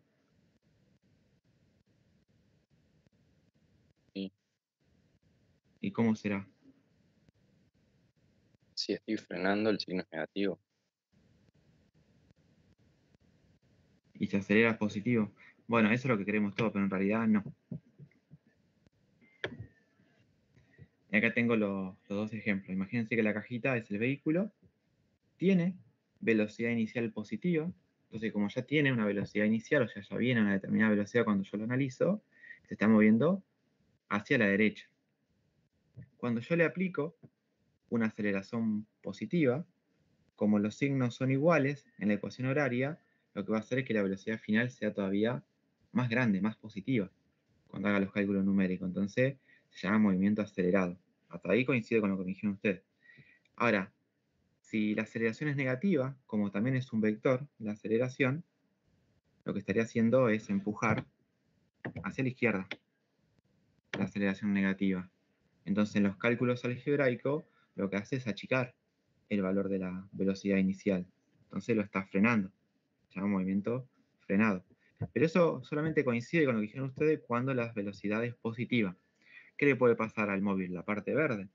Sí. ¿Y cómo será? Si estoy frenando, el signo es negativo. Y si acelera es positivo. Bueno, eso es lo que queremos todos, pero en realidad no. Y acá tengo los dos ejemplos. Imagínense que la cajita es el vehículo, tiene velocidad inicial positiva, entonces como ya tiene una velocidad inicial, o sea, ya viene a una determinada velocidad cuando yo lo analizo, se está moviendo hacia la derecha. Cuando yo le aplico una aceleración positiva, como los signos son iguales en la ecuación horaria, lo que va a hacer es que la velocidad final sea todavía más grande, más positiva, cuando haga los cálculos numéricos. Entonces se llama movimiento acelerado. Hasta ahí coincide con lo que me dijeron ustedes. Ahora, si la aceleración es negativa, como también es un vector, la aceleración, lo que estaría haciendo es empujar hacia la izquierda la aceleración negativa. Entonces en los cálculos algebraicos lo que hace es achicar el valor de la velocidad inicial. Entonces lo está frenando. Se llama movimiento frenado. Pero eso solamente coincide con lo que dijeron ustedes cuando la velocidad es positiva. ¿Qué le puede pasar al móvil? La parte verde,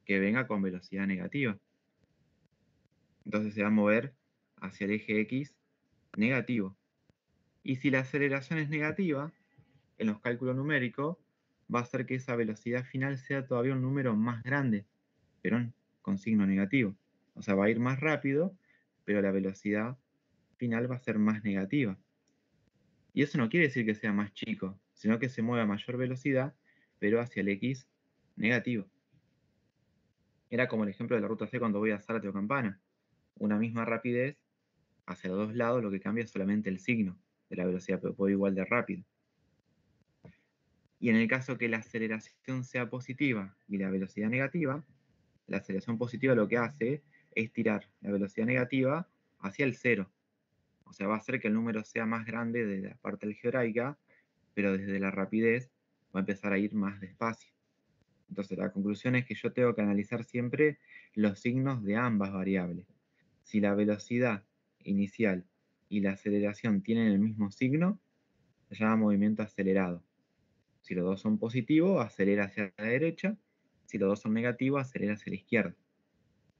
que venga con velocidad negativa. Entonces se va a mover hacia el eje X negativo. Y si la aceleración es negativa, en los cálculos numéricos, va a hacer que esa velocidad final sea todavía un número más grande, pero con signo negativo. O sea, va a ir más rápido, pero la velocidad final va a ser más negativa. Y eso no quiere decir que sea más chico, sino que se mueve a mayor velocidad, pero hacia el X negativo. Era como el ejemplo de la ruta C cuando voy a Zárate o Campana. Una misma rapidez, hacia los dos lados lo que cambia es solamente el signo de la velocidad, pero puedo igual de rápido. Y en el caso que la aceleración sea positiva y la velocidad negativa, la aceleración positiva lo que hace es tirar la velocidad negativa hacia el cero. O sea, va a hacer que el número sea más grande de la parte algebraica, pero desde la rapidez va a empezar a ir más despacio. Entonces la conclusión es que yo tengo que analizar siempre los signos de ambas variables. Si la velocidad inicial y la aceleración tienen el mismo signo, se llama movimiento acelerado. Si los dos son positivos, acelera hacia la derecha. Si los dos son negativos, acelera hacia la izquierda.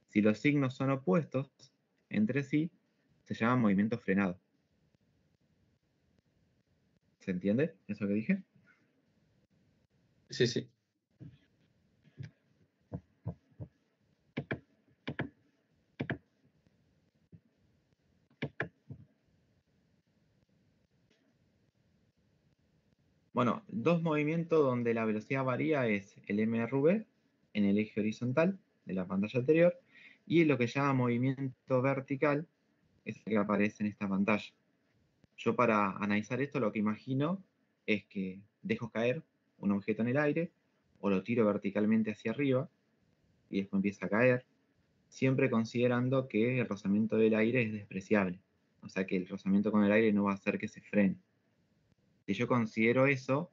Si los signos son opuestos entre sí, se llama movimiento frenado. ¿Se entiende eso que dije? Sí, sí. Bueno, dos movimientos donde la velocidad varía es el MRV en el eje horizontal de la pantalla anterior y lo que se llama movimiento vertical es el que aparece en esta pantalla. Yo para analizar esto lo que imagino es que dejo caer un objeto en el aire o lo tiro verticalmente hacia arriba y después empieza a caer, siempre considerando que el rozamiento del aire es despreciable. O sea que el rozamiento con el aire no va a hacer que se frene. Si yo considero eso,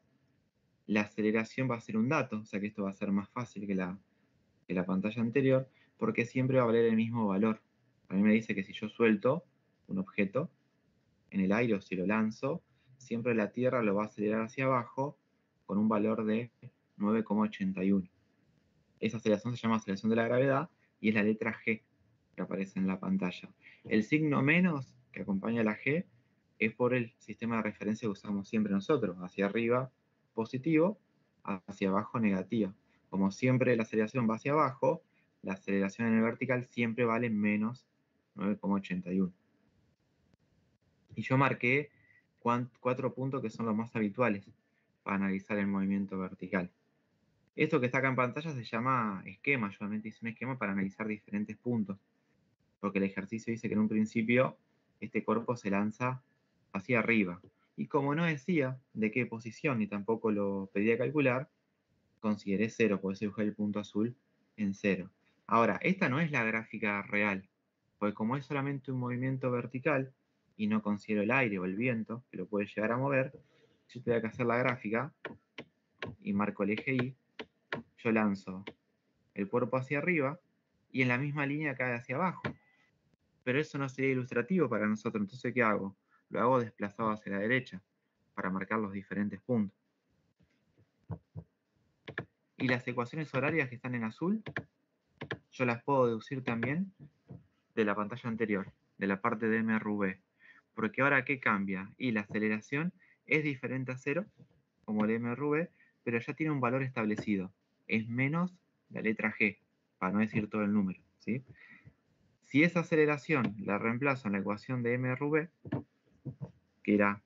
la aceleración va a ser un dato, o sea que esto va a ser más fácil que la pantalla anterior, porque siempre va a valer el mismo valor. A mí me dice que si yo suelto un objeto en el aire o si lo lanzo, siempre la Tierra lo va a acelerar hacia abajo con un valor de 9,81. Esa aceleración se llama aceleración de la gravedad y es la letra G que aparece en la pantalla. El signo menos que acompaña a la G es por el sistema de referencia que usamos siempre nosotros, hacia arriba positivo, hacia abajo negativo. Como siempre la aceleración va hacia abajo, la aceleración en el vertical siempre vale menos 9,81. Y yo marqué 4 puntos que son los más habituales para analizar el movimiento vertical. Esto que está acá en pantalla se llama esquema. Yo realmente hice un esquema para analizar diferentes puntos. Porque el ejercicio dice que en un principio este cuerpo se lanza hacia arriba. Y como no decía de qué posición ni tampoco lo pedía calcular, consideré 0, por eso dibujé el punto azul en 0. Ahora, esta no es la gráfica real, porque como es solamente un movimiento vertical y no considero el aire o el viento, que lo puede llegar a mover, yo tengo que hacer la gráfica y marco el eje Y, yo lanzo el cuerpo hacia arriba y en la misma línea cae hacia abajo. Pero eso no sería ilustrativo para nosotros, entonces ¿qué hago? Lo hago desplazado hacia la derecha para marcar los diferentes puntos. Y las ecuaciones horarias que están en azul, yo las puedo deducir también de la pantalla anterior, de la parte de MRV. Porque ahora, ¿qué cambia? Y la aceleración es diferente a 0, como el MRV, pero ya tiene un valor establecido. Es menos la letra G, para no decir todo el número, ¿sí? Si esa aceleración la reemplazo en la ecuación de MRV, que era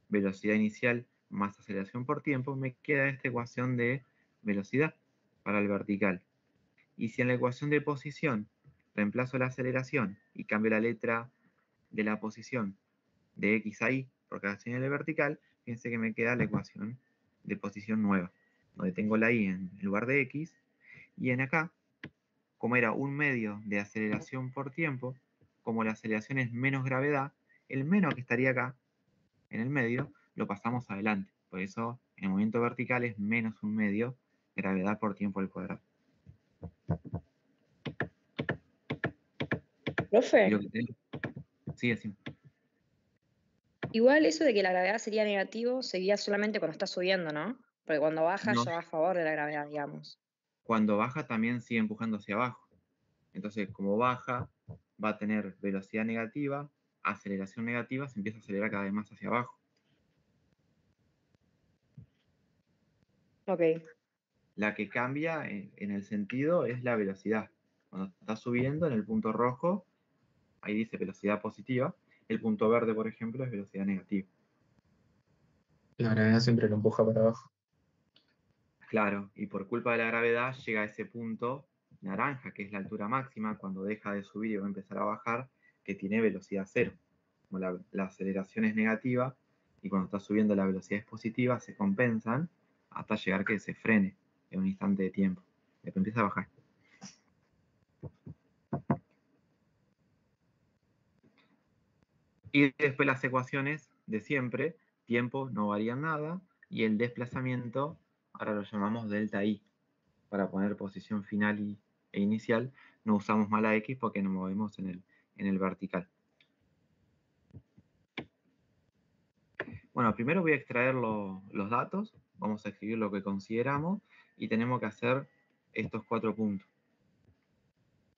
velocidad inicial más aceleración por tiempo, me queda esta ecuación de velocidad para el vertical. Y si en la ecuación de posición reemplazo la aceleración y cambio la letra de la posición de X a Y por cada señal de vertical, fíjense que me queda la ecuación de posición nueva, donde tengo la Y en lugar de X, y en acá, como era un medio de aceleración por tiempo, como la aceleración es menos gravedad, el menos que estaría acá, en el medio, lo pasamos adelante. Por eso, el movimiento vertical es menos un medio gravedad por tiempo al cuadrado. Profe, Sí, así. igual eso de que la gravedad sería negativo sería solamente cuando está subiendo, ¿no? Porque cuando baja No. ya va a favor de la gravedad, digamos. Cuando baja también sigue empujando hacia abajo. Entonces, como baja, va a tener velocidad negativa, aceleración negativa, se empieza a acelerar cada vez más hacia abajo. Ok. La que cambia en el sentido es la velocidad. Cuando está subiendo en el punto rojo, ahí dice velocidad positiva. El punto verde, por ejemplo, es velocidad negativa. La gravedad siempre lo empuja para abajo. Claro, y por culpa de la gravedad llega a ese punto naranja, que es la altura máxima, cuando deja de subir y va a empezar a bajar, que tiene velocidad cero. Como la aceleración es negativa y cuando está subiendo la velocidad es positiva, se compensan hasta llegar que se frene en un instante de tiempo. Después empieza a bajar. Y después las ecuaciones de siempre, tiempo no varían nada, y el desplazamiento, ahora lo llamamos delta I. Para poner posición final e inicial, no usamos más la X porque nos movemos en el vertical. Bueno, primero voy a extraer los datos, vamos a escribir lo que consideramos, y tenemos que hacer estos 4 puntos.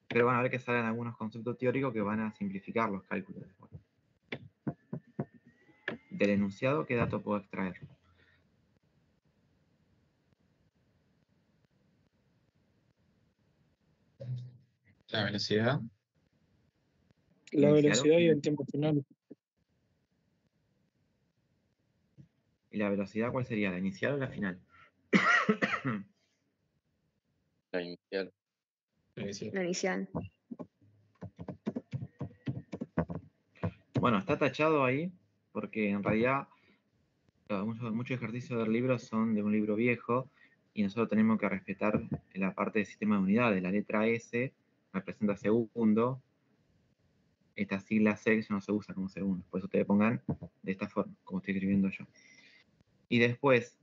Pero van a ver que salen algunos conceptos teóricos que van a simplificar los cálculos después. Del enunciado, ¿qué dato puedo extraer? La velocidad. La Inicial o velocidad y final. el tiempo final. ¿Y la velocidad cuál sería? ¿La inicial o la final? La inicial. La inicial. Bueno, está tachado ahí porque en realidad muchos ejercicios del libro son de un libro viejo y nosotros tenemos que respetar la parte del sistema de unidades. La letra S representa segundo. Esta sigla C no se usa como segundo. Por eso ustedes pongan de esta forma, como estoy escribiendo yo. Y después,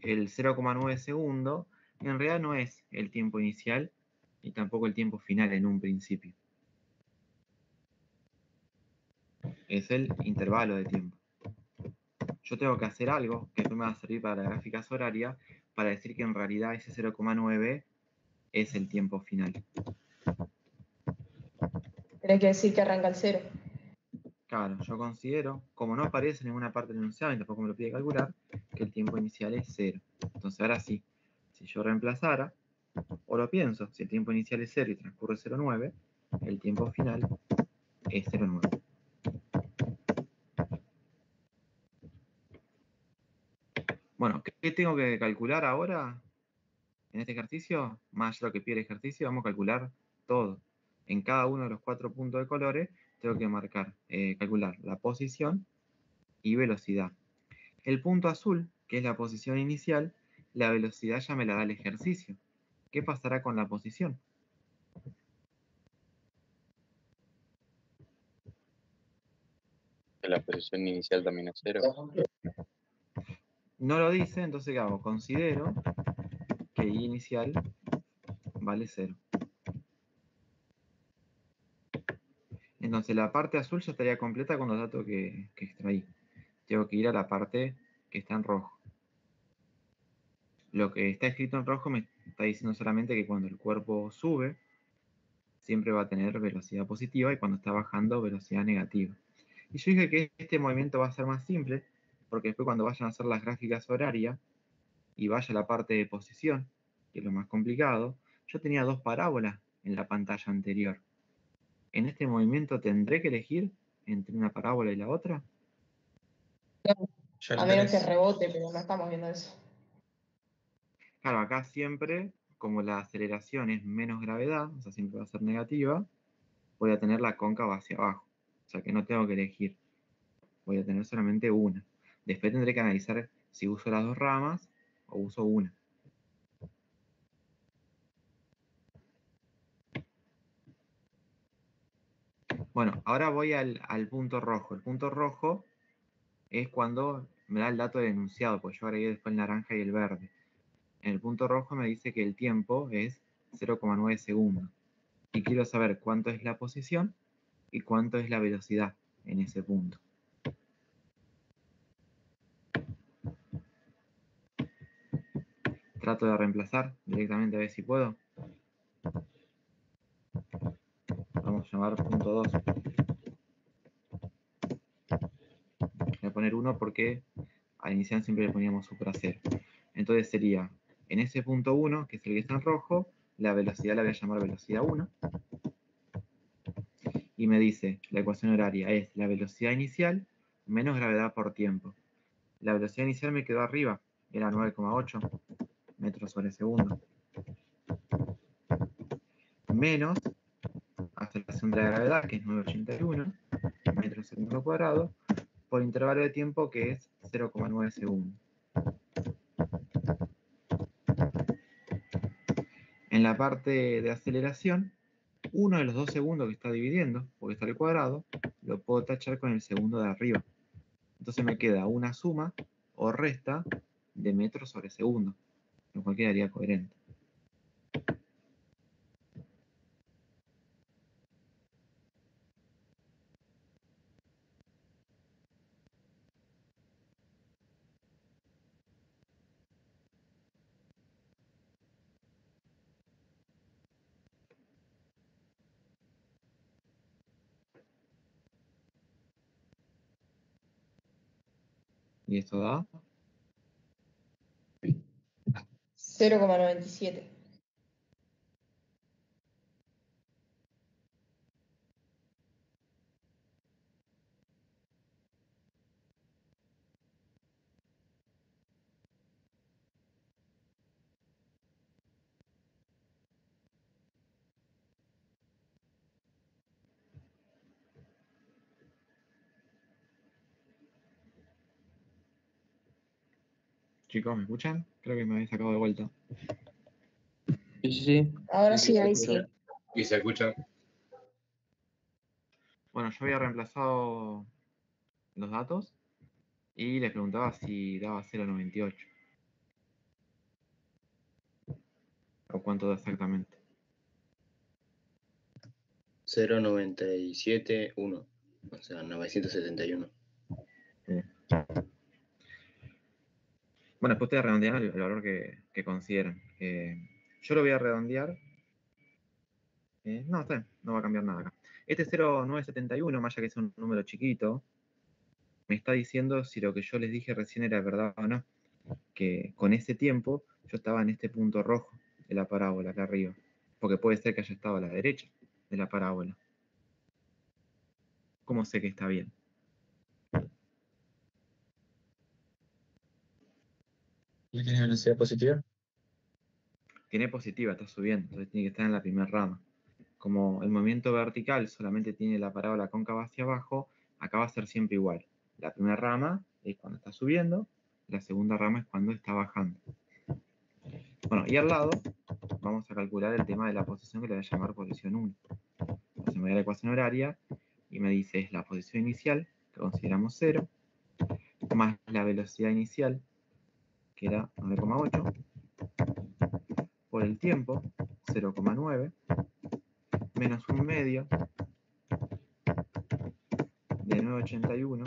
el 0,9 segundo en realidad no es el tiempo inicial y tampoco el tiempo final en un principio. Es el intervalo de tiempo. Yo tengo que hacer algo que después me va a servir para las gráficas horarias para decir que en realidad ese 0,9 es el tiempo final. Tenés que decir que arranca el 0. Claro, yo considero, como no aparece en ninguna parte del enunciado y tampoco me lo pide calcular, que el tiempo inicial es 0. Entonces ahora sí, si yo reemplazara, o lo pienso, si el tiempo inicial es 0 y transcurre 0,9, el tiempo final es 0,9. Bueno, ¿qué tengo que calcular ahora en este ejercicio? Más allá de lo que pide el ejercicio, vamos a calcular todo. En cada uno de los 4 puntos de colores tengo que marcar, calcular la posición y velocidad. El punto azul, que es la posición inicial, la velocidad ya me la da el ejercicio. ¿Qué pasará con la posición? Que la posición inicial también es 0. No lo dice, entonces ¿qué hago? Considero que I inicial vale 0. Entonces la parte azul ya estaría completa con los datos que extraí. Tengo que ir a la parte que está en rojo. Lo que está escrito en rojo me está diciendo solamente que cuando el cuerpo sube, siempre va a tener velocidad positiva y cuando está bajando, velocidad negativa. Y yo dije que este movimiento va a ser más simple, porque después cuando vayan a hacer las gráficas horarias y vaya a la parte de posición, que es lo más complicado, yo tenía dos parábolas en la pantalla anterior. ¿En este movimiento tendré que elegir entre una parábola y la otra? A menos que rebote, pero no estamos viendo eso. Claro, acá siempre, como la aceleración es menos gravedad, o sea, siempre va a ser negativa, voy a tener la cóncava hacia abajo. O sea que no tengo que elegir. Voy a tener solamente una. Después tendré que analizar si uso las dos ramas o uso una. Bueno, ahora voy al punto rojo. El punto rojo es cuando me da el dato del enunciado, porque yo agregué después el naranja y el verde. En el punto rojo me dice que el tiempo es 0,9 segundos. Y quiero saber cuánto es la posición y cuánto es la velocidad en ese punto. Trato de reemplazar directamente a ver si puedo. Vamos a llamar punto 2. Voy a poner 1 porque al inicial siempre le poníamos supra 0. Entonces sería, en ese punto 1, que es el que está en rojo, la velocidad la voy a llamar velocidad 1. Y me dice, la ecuación horaria es la velocidad inicial menos gravedad por tiempo. La velocidad inicial me quedó arriba, era 9,8 metros sobre segundo. Menos aceleración de la gravedad, que es 9,81 metros segundo cuadrado, por intervalo de tiempo que es 0,9 segundos. En la parte de aceleración, uno de los 2 segundos que está dividiendo, porque está al cuadrado, lo puedo tachar con el segundo de arriba. Entonces me queda una suma o resta de metros sobre segundo, lo cual quedaría coherente. ¿Y esto da? 0,97. Chicos, ¿me escuchan? Creo que me habéis sacado de vuelta. Sí. Ahora Sí, sí. ahí sí. Y se escucha. Bueno, yo había reemplazado los datos y les preguntaba si daba 0,98. ¿O cuánto da exactamente? 0,97,1. O sea, 971. Bueno, después te voy a redondear el valor que consideren. Yo lo voy a redondear. No, está bien, no va a cambiar nada acá. Este 0,971, más allá que es un número chiquito, me está diciendo si lo que yo les dije recién era verdad o no. Que con ese tiempo yo estaba en este punto rojo de la parábola acá arriba. Porque puede ser que haya estado a la derecha de la parábola. ¿Cómo sé que está bien? ¿Y tiene velocidad positiva? Tiene positiva, está subiendo, entonces tiene que estar en la primera rama. Como el movimiento vertical solamente tiene la parábola cóncava hacia abajo, acá va a ser siempre igual. La primera rama es cuando está subiendo, la segunda rama es cuando está bajando. Bueno, y al lado vamos a calcular el tema de la posición que le voy a llamar posición 1. Entonces me da la ecuación horaria y me dice es la posición inicial, que consideramos 0, más la velocidad inicial, que era 9,8, por el tiempo, 0,9, menos un medio de 981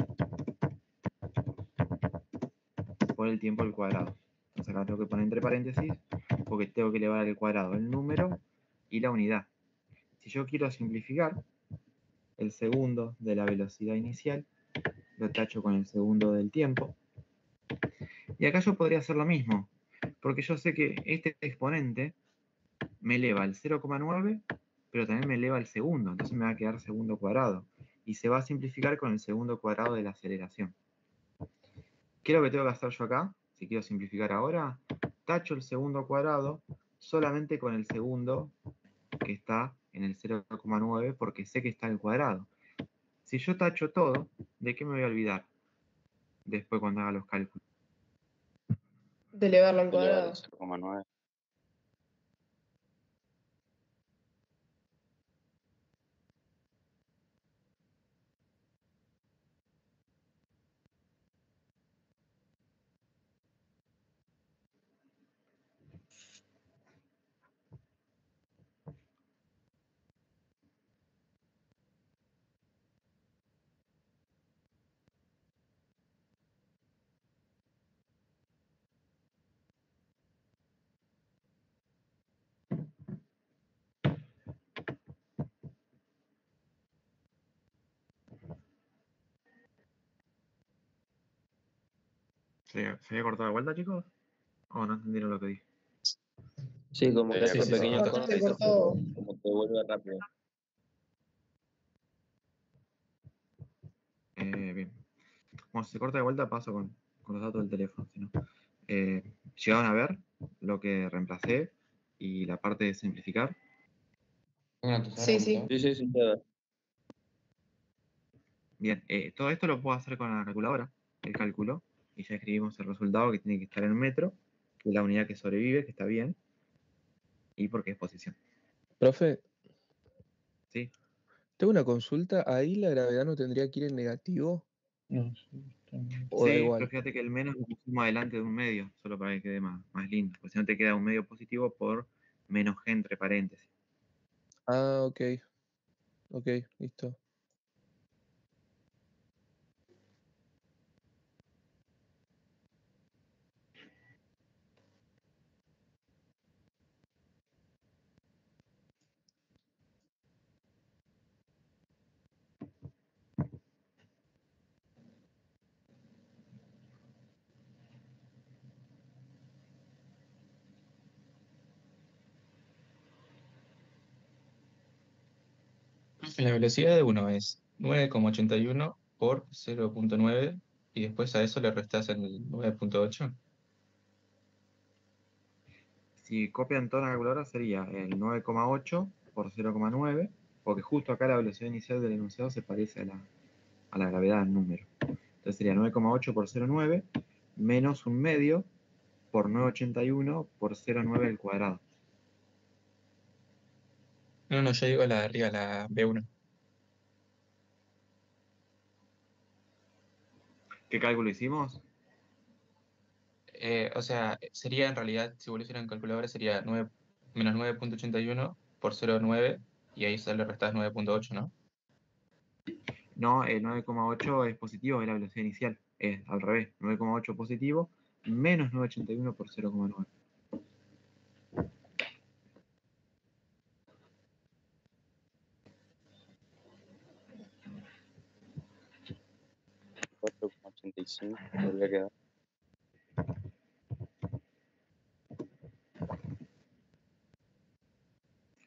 por el tiempo al cuadrado. Entonces acá tengo que poner entre paréntesis porque tengo que elevar al cuadrado el número y la unidad. Si yo quiero simplificar, el segundo de la velocidad inicial lo tacho con el segundo del tiempo. Y acá yo podría hacer lo mismo, porque yo sé que este exponente me eleva el 0,9, pero también me eleva el segundo, entonces me va a quedar segundo cuadrado. Y se va a simplificar con el segundo cuadrado de la aceleración. ¿Qué es lo que tengo que hacer yo acá? Si quiero simplificar ahora, tacho el segundo cuadrado solamente con el segundo que está en el 0,9 porque sé que está al cuadrado. Si yo tacho todo, ¿de qué me voy a olvidar después cuando haga los cálculos? De elevarlo al Elevar cuadrado. el 0,9. ¿Se había cortado de vuelta, chicos? ¿O no entendieron lo que dije? Sí, como que hace sí, pequeños sí. cortes, Se cortó. como que vuelve rápido. Bien. Cuando se corta de vuelta paso con los datos del teléfono. Si no. ¿Llegaron a ver lo que reemplacé y la parte de simplificar? Sí, sí. Sí, claro. Bien, todo esto lo puedo hacer con la calculadora, el cálculo, y ya escribimos el resultado que tiene que estar en metro, que es la unidad que sobrevive, que está bien, y porque es posición. Profe, ¿Sí? tengo una consulta. ¿Ahí la gravedad no tendría que ir en negativo? No, sí, está bien. ¿O da Sí, igual? pero fíjate que el menos lo pusimos adelante de un medio, solo para que quede más lindo, porque si no te queda un medio positivo por menos g entre paréntesis. Ah, ok. Ok, listo. La velocidad de uno es 9,81 por 0,9 y después a eso le restás el 9,8. Si copian toda la calculadora sería el 9,8 por 0,9, porque justo acá la velocidad inicial del enunciado se parece a la gravedad del número. Entonces sería 9,8 por 0,9 menos un medio por 981 por 0,9 al cuadrado. No, yo digo la de arriba, la B1. ¿Qué cálculo hicimos? O sea, sería en realidad, si vos lo hicieras en calculadora, sería menos 9,81 por 0,9 y ahí solo le restás 9,8, ¿no? No, el 9,8 es positivo, es la velocidad inicial. Es al revés, 9,8 positivo menos 981 por 0,9. $4,85 podría quedar.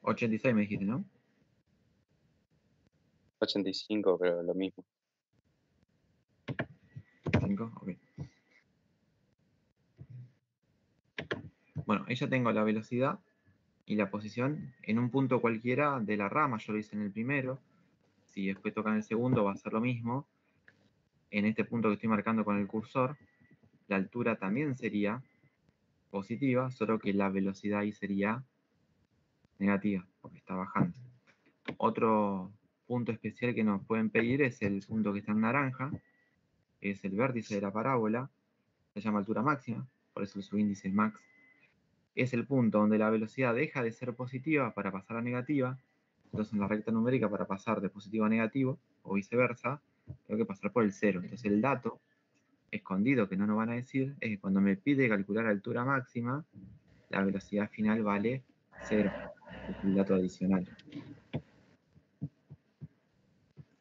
$86 me dijiste, ¿no? 85, pero lo mismo. 5, ok. Bueno, ahí ya tengo la velocidad y la posición en un punto cualquiera de la rama. Yo lo hice en el primero. Si después tocan el segundo va a ser lo mismo. En este punto que estoy marcando con el cursor, la altura también sería positiva, solo que la velocidad ahí sería negativa, porque está bajando. Otro punto especial que nos pueden pedir es el punto que está en naranja, que es el vértice de la parábola, se llama altura máxima, por eso el subíndice es max. Es el punto donde la velocidad deja de ser positiva para pasar a negativa. Entonces en la recta numérica, para pasar de positivo a negativo, o viceversa, tengo que pasar por el 0. Entonces el dato escondido que no nos van a decir es que cuando me pide calcular altura máxima, la velocidad final vale 0. Es el dato adicional.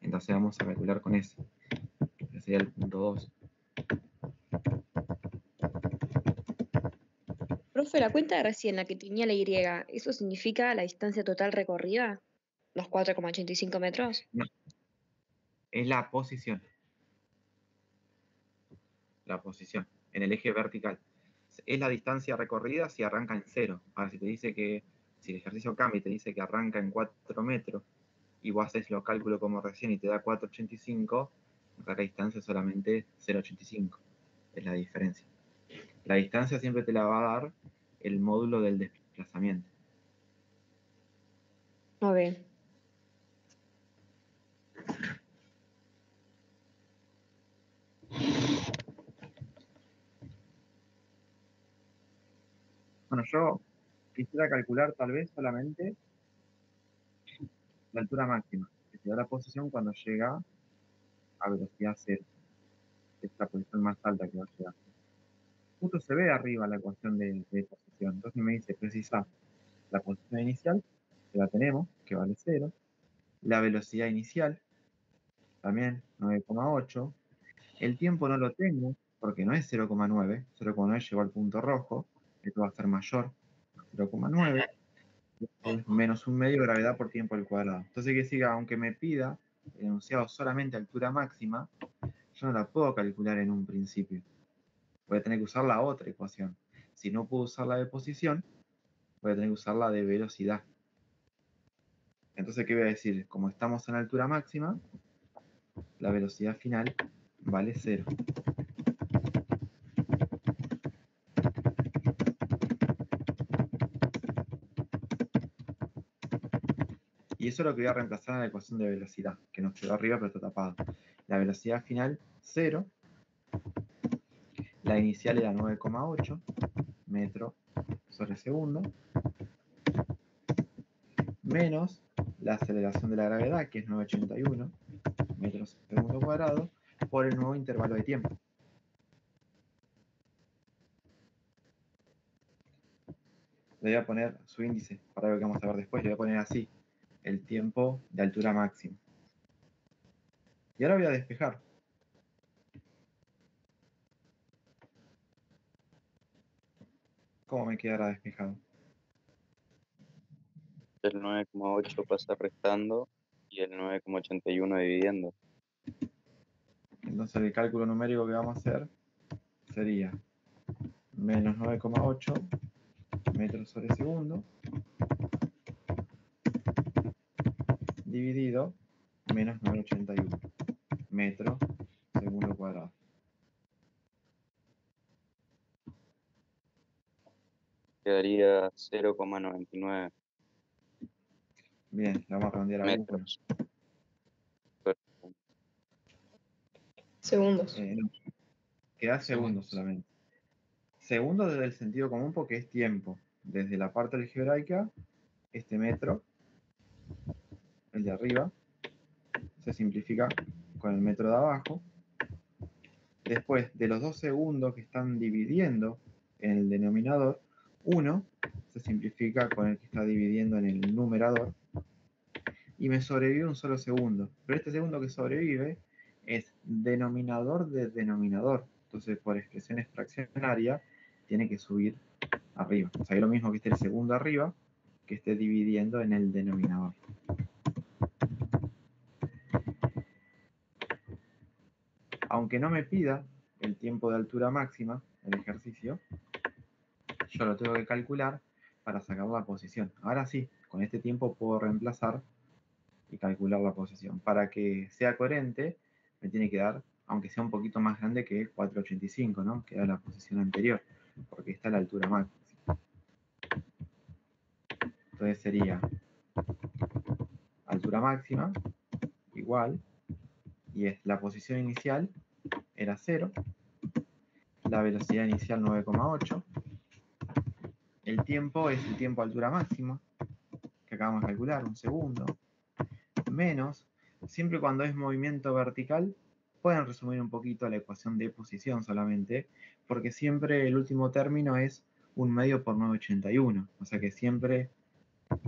Entonces vamos a calcular con ese. Ese sería el punto 2. Profe, la cuenta de recién, la que tenía la Y, ¿eso significa la distancia total recorrida? ¿Los 4,85 metros? No. Es la posición. La posición en el eje vertical. Es la distancia recorrida si arranca en 0. Ahora, si te dice que, si el ejercicio cambia y te dice que arranca en 4 metros y vos haces los cálculos como recién y te da 4,85, acá la distancia es solamente 0,85. Es la diferencia. La distancia siempre te la va a dar el módulo del desplazamiento. A ver. Bueno, yo quisiera calcular tal vez solamente la altura máxima, que te da la posición cuando llega a velocidad 0. Es la posición más alta que va a llegar. Justo se ve arriba la ecuación de posición. Entonces me dice, precisa la posición inicial, que la tenemos, que vale 0. La velocidad inicial, también 9,8. El tiempo no lo tengo, porque no es 0,9. 0,9 llegó al punto rojo. Esto va a ser mayor a 0,9. Es menos un medio gravedad por tiempo al cuadrado. Entonces que siga, aunque me pida el enunciado solamente altura máxima, yo no la puedo calcular en un principio. Voy a tener que usar la otra ecuación. Si no puedo usar la de posición, voy a tener que usar la de velocidad. Entonces, ¿qué voy a decir? Como estamos en altura máxima, la velocidad final vale 0. Y eso es lo que voy a reemplazar en la ecuación de velocidad, que nos quedó arriba pero está tapado. La velocidad final, 0. La inicial era 9,8 metros sobre segundo. Menos la aceleración de la gravedad, que es 9,81 metros por segundo cuadrado, por el nuevo intervalo de tiempo. Le voy a poner su índice, para lo que vamos a ver después, le voy a poner así, el tiempo de altura máxima. Y ahora voy a despejar. ¿Cómo me quedará despejado? El 9,8 pasa restando y el 9,81 dividiendo. Entonces el cálculo numérico que vamos a hacer sería menos 9,8 metros sobre segundo dividido menos 9,81 metros segundo cuadrado. Quedaría 0,99 Bien, le vamos a redondear a 1. metros. Segundos. No, queda segundos solamente. Segundos desde el sentido común porque es tiempo. Desde la parte algebraica, este metro, el de arriba, se simplifica con el metro de abajo. Después, de los 2 segundos que están dividiendo en el denominador, 1 se simplifica con el que está dividiendo en el numerador. Y me sobrevive un solo segundo. Pero este segundo que sobrevive es denominador de denominador. Entonces, por expresiones fraccionarias, tiene que subir arriba. O sea, es lo mismo que esté el segundo arriba, que esté dividiendo en el denominador. Aunque no me pida el tiempo de altura máxima, el ejercicio, yo lo tengo que calcular para sacar la posición. Ahora sí, con este tiempo puedo reemplazar y calcular la posición. Para que sea coherente, me tiene que dar, aunque sea un poquito más grande que 4,85, ¿no? Que era la posición anterior, porque está a la altura máxima. Entonces sería altura máxima igual, y es la posición inicial era 0, la velocidad inicial 9,8, el tiempo es el tiempo a altura máxima, que acabamos de calcular, 1 segundo, menos, siempre cuando es movimiento vertical, pueden resumir un poquito la ecuación de posición solamente, porque siempre el último término es 1 medio por 981, o sea que siempre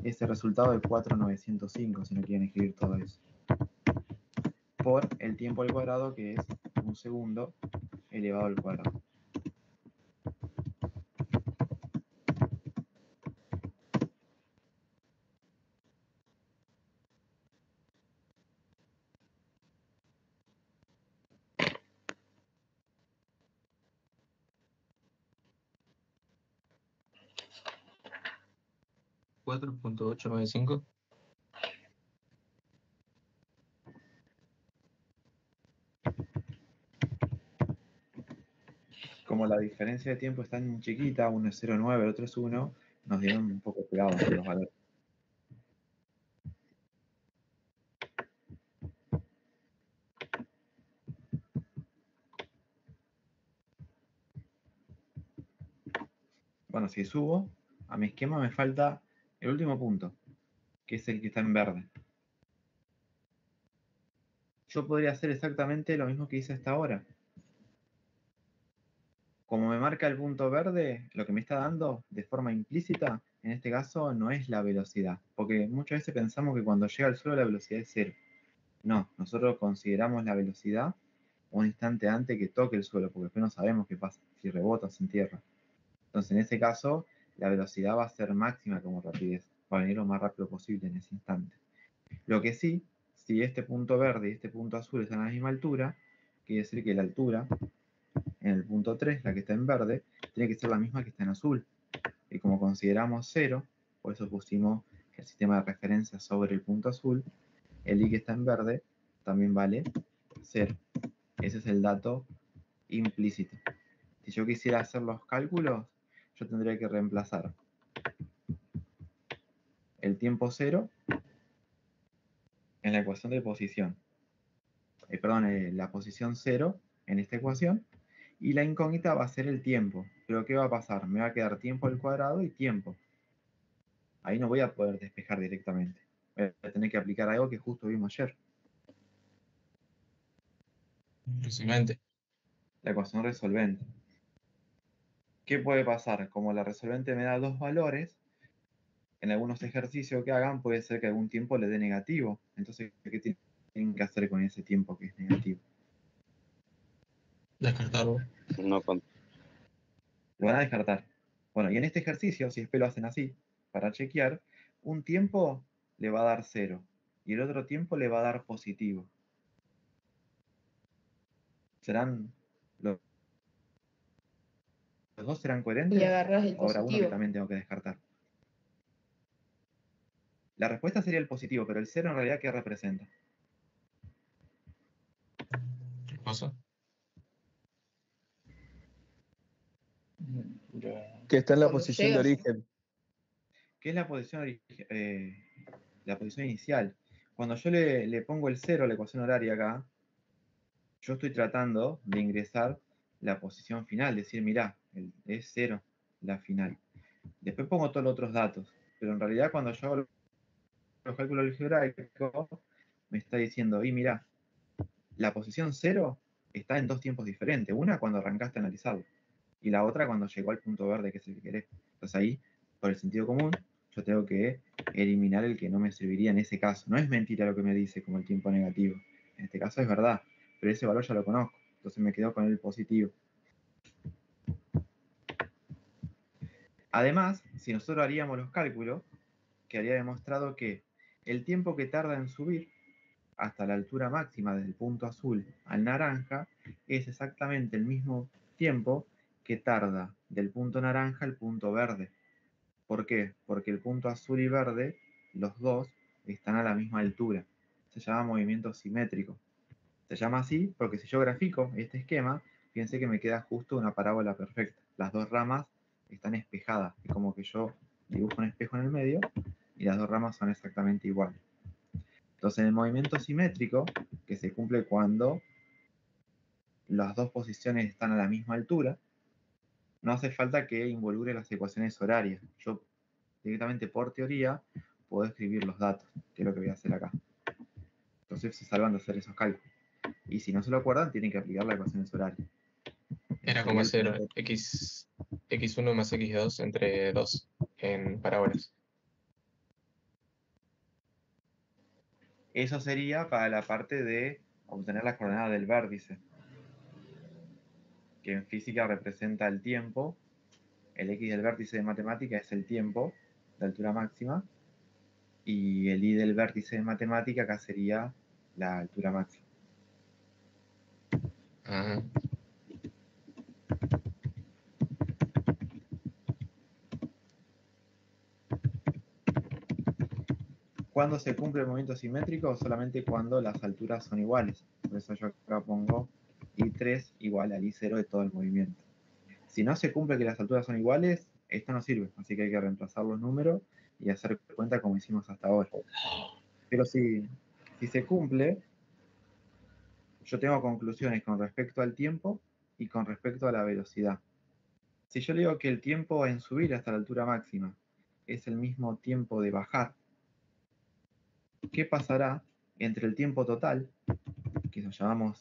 es el resultado de 4,905, si no quieren escribir todo eso, por el tiempo al cuadrado, que es 1 segundo elevado al cuadrado. $4.895. Como la diferencia de tiempo es tan chiquita, uno es 0,9, el otro es 1, nos dieron un poco pegados los valores. Bueno, si subo a mi esquema me falta el último punto, que es el que está en verde. Yo podría hacer exactamente lo mismo que hice hasta ahora. Como me marca el punto verde, lo que me está dando de forma implícita, en este caso, no es la velocidad. Porque muchas veces pensamos que cuando llega al suelo la velocidad es 0. No, nosotros consideramos la velocidad un instante antes que toque el suelo, porque después no sabemos qué pasa, si rebota o se entierra. Entonces, en ese caso, la velocidad va a ser máxima como rapidez, va a venir lo más rápido posible en ese instante. Lo que sí, si este punto verde y este punto azul están a la misma altura, quiere decir que la altura en el punto 3, la que está en verde, tiene que ser la misma que está en azul. Y como consideramos 0, por eso pusimos el sistema de referencia sobre el punto azul, el i que está en verde también vale 0. Ese es el dato implícito. Si yo quisiera hacer los cálculos, yo tendría que reemplazar el tiempo 0 en la ecuación de posición. La posición 0 en esta ecuación, y la incógnita va a ser el tiempo. Pero ¿qué va a pasar? Me va a quedar tiempo al cuadrado y tiempo. Ahí no voy a poder despejar directamente. Voy a tener que aplicar algo que justo vimos ayer. Resolvente. La ecuación resolvente. ¿Qué puede pasar? Como la resolvente me da dos valores, en algunos ejercicios que hagan puede ser que algún tiempo le dé negativo. Entonces, ¿qué tienen que hacer con ese tiempo que es negativo? Descartarlo. No con... Lo van a descartar. Bueno, y en este ejercicio, si después lo hacen así, para chequear, un tiempo le va a dar 0 y el otro tiempo le va a dar positivo. ¿Serán los dos serán coherentes? Y agarras el ¿O habrá uno que positivo. también tengo que descartar? La respuesta sería el positivo, pero el 0 en realidad, ¿qué representa? ¿Qué cosa? Que está en la Cuando posición de llegas. origen. ¿Qué es la posición, la posición inicial? Cuando yo le pongo el 0 a la ecuación horaria acá, yo estoy tratando de ingresar la posición final, decir, mirá, es 0 la final. Después pongo todos los otros datos, pero en realidad cuando yo hago los cálculos algebraicos, me está diciendo, y mirá, la posición 0 está en dos tiempos diferentes. Una cuando arrancaste a analizarlo, y la otra cuando llegó al punto verde, que es el que querés. Entonces ahí, por el sentido común, yo tengo que eliminar el que no me serviría en ese caso. No es mentira lo que me dice como el tiempo negativo. En este caso es verdad, pero ese valor ya lo conozco. Entonces me quedo con el positivo. Además, si nosotros haríamos los cálculos, quedaría demostrado que el tiempo que tarda en subir hasta la altura máxima desde el punto azul al naranja es exactamente el mismo tiempo que tarda del punto naranja al punto verde. ¿Por qué? Porque el punto azul y verde, los dos, están a la misma altura. Se llama movimiento simétrico. Se llama así porque si yo grafico este esquema, fíjense que me queda justo una parábola perfecta. Las dos ramas están espejadas. Es como que yo dibujo un espejo en el medio y las dos ramas son exactamente iguales. Entonces, en el movimiento simétrico, que se cumple cuando las dos posiciones están a la misma altura, no hace falta que involucre las ecuaciones horarias. Yo directamente por teoría puedo escribir los datos, que es lo que voy a hacer acá. Entonces se salvan de hacer esos cálculos. Y si no se lo acuerdan, tienen que aplicar las ecuaciones horarias. Era como hacer x1 más x2 entre 2 en parábolas. Eso sería para la parte de obtener las coordenadas del vértice, que en física representa el tiempo. El x del vértice de matemática es el tiempo de altura máxima, y el y del vértice de matemática acá sería la altura máxima. Ajá. ¿Cuándo se cumple el movimiento simétrico? Solamente cuando las alturas son iguales. Por eso yo acá pongo I3 igual al I0 de todo el movimiento. Si no se cumple que las alturas son iguales, esto no sirve. Así que hay que reemplazar los números y hacer cuenta como hicimos hasta ahora. Pero si se cumple, yo tengo conclusiones con respecto al tiempo y con respecto a la velocidad. Si yo le digo que el tiempo en subir hasta la altura máxima es el mismo tiempo de bajar, ¿qué pasará entre el tiempo total, que lo llamamos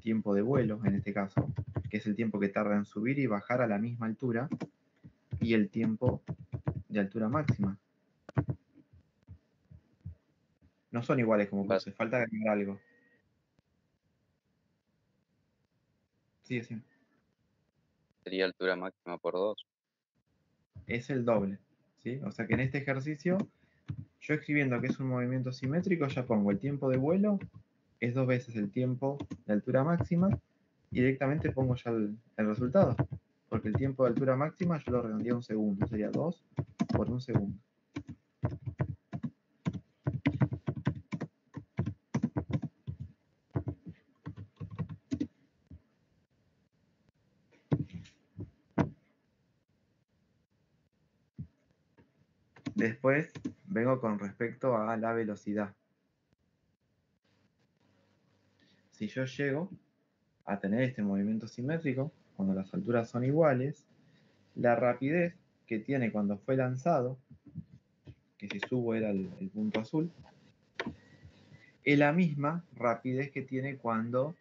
tiempo de vuelo en este caso, que es el tiempo que tarda en subir y bajar a la misma altura, y el tiempo de altura máxima? No son iguales como cruces, falta agregar algo. Sí, sí. Sería altura máxima por 2. Es el doble, ¿sí? O sea que en este ejercicio, yo escribiendo que es un movimiento simétrico, ya pongo el tiempo de vuelo, es 2 veces el tiempo de altura máxima, y directamente pongo ya el resultado. Porque el tiempo de altura máxima yo lo redondeé a un segundo, sería 2 por un segundo. Después vengo con respecto a la velocidad. Si yo llego a tener este movimiento simétrico, cuando las alturas son iguales, la rapidez que tiene cuando fue lanzado, que si subo era el punto azul, es la misma rapidez que tiene cuando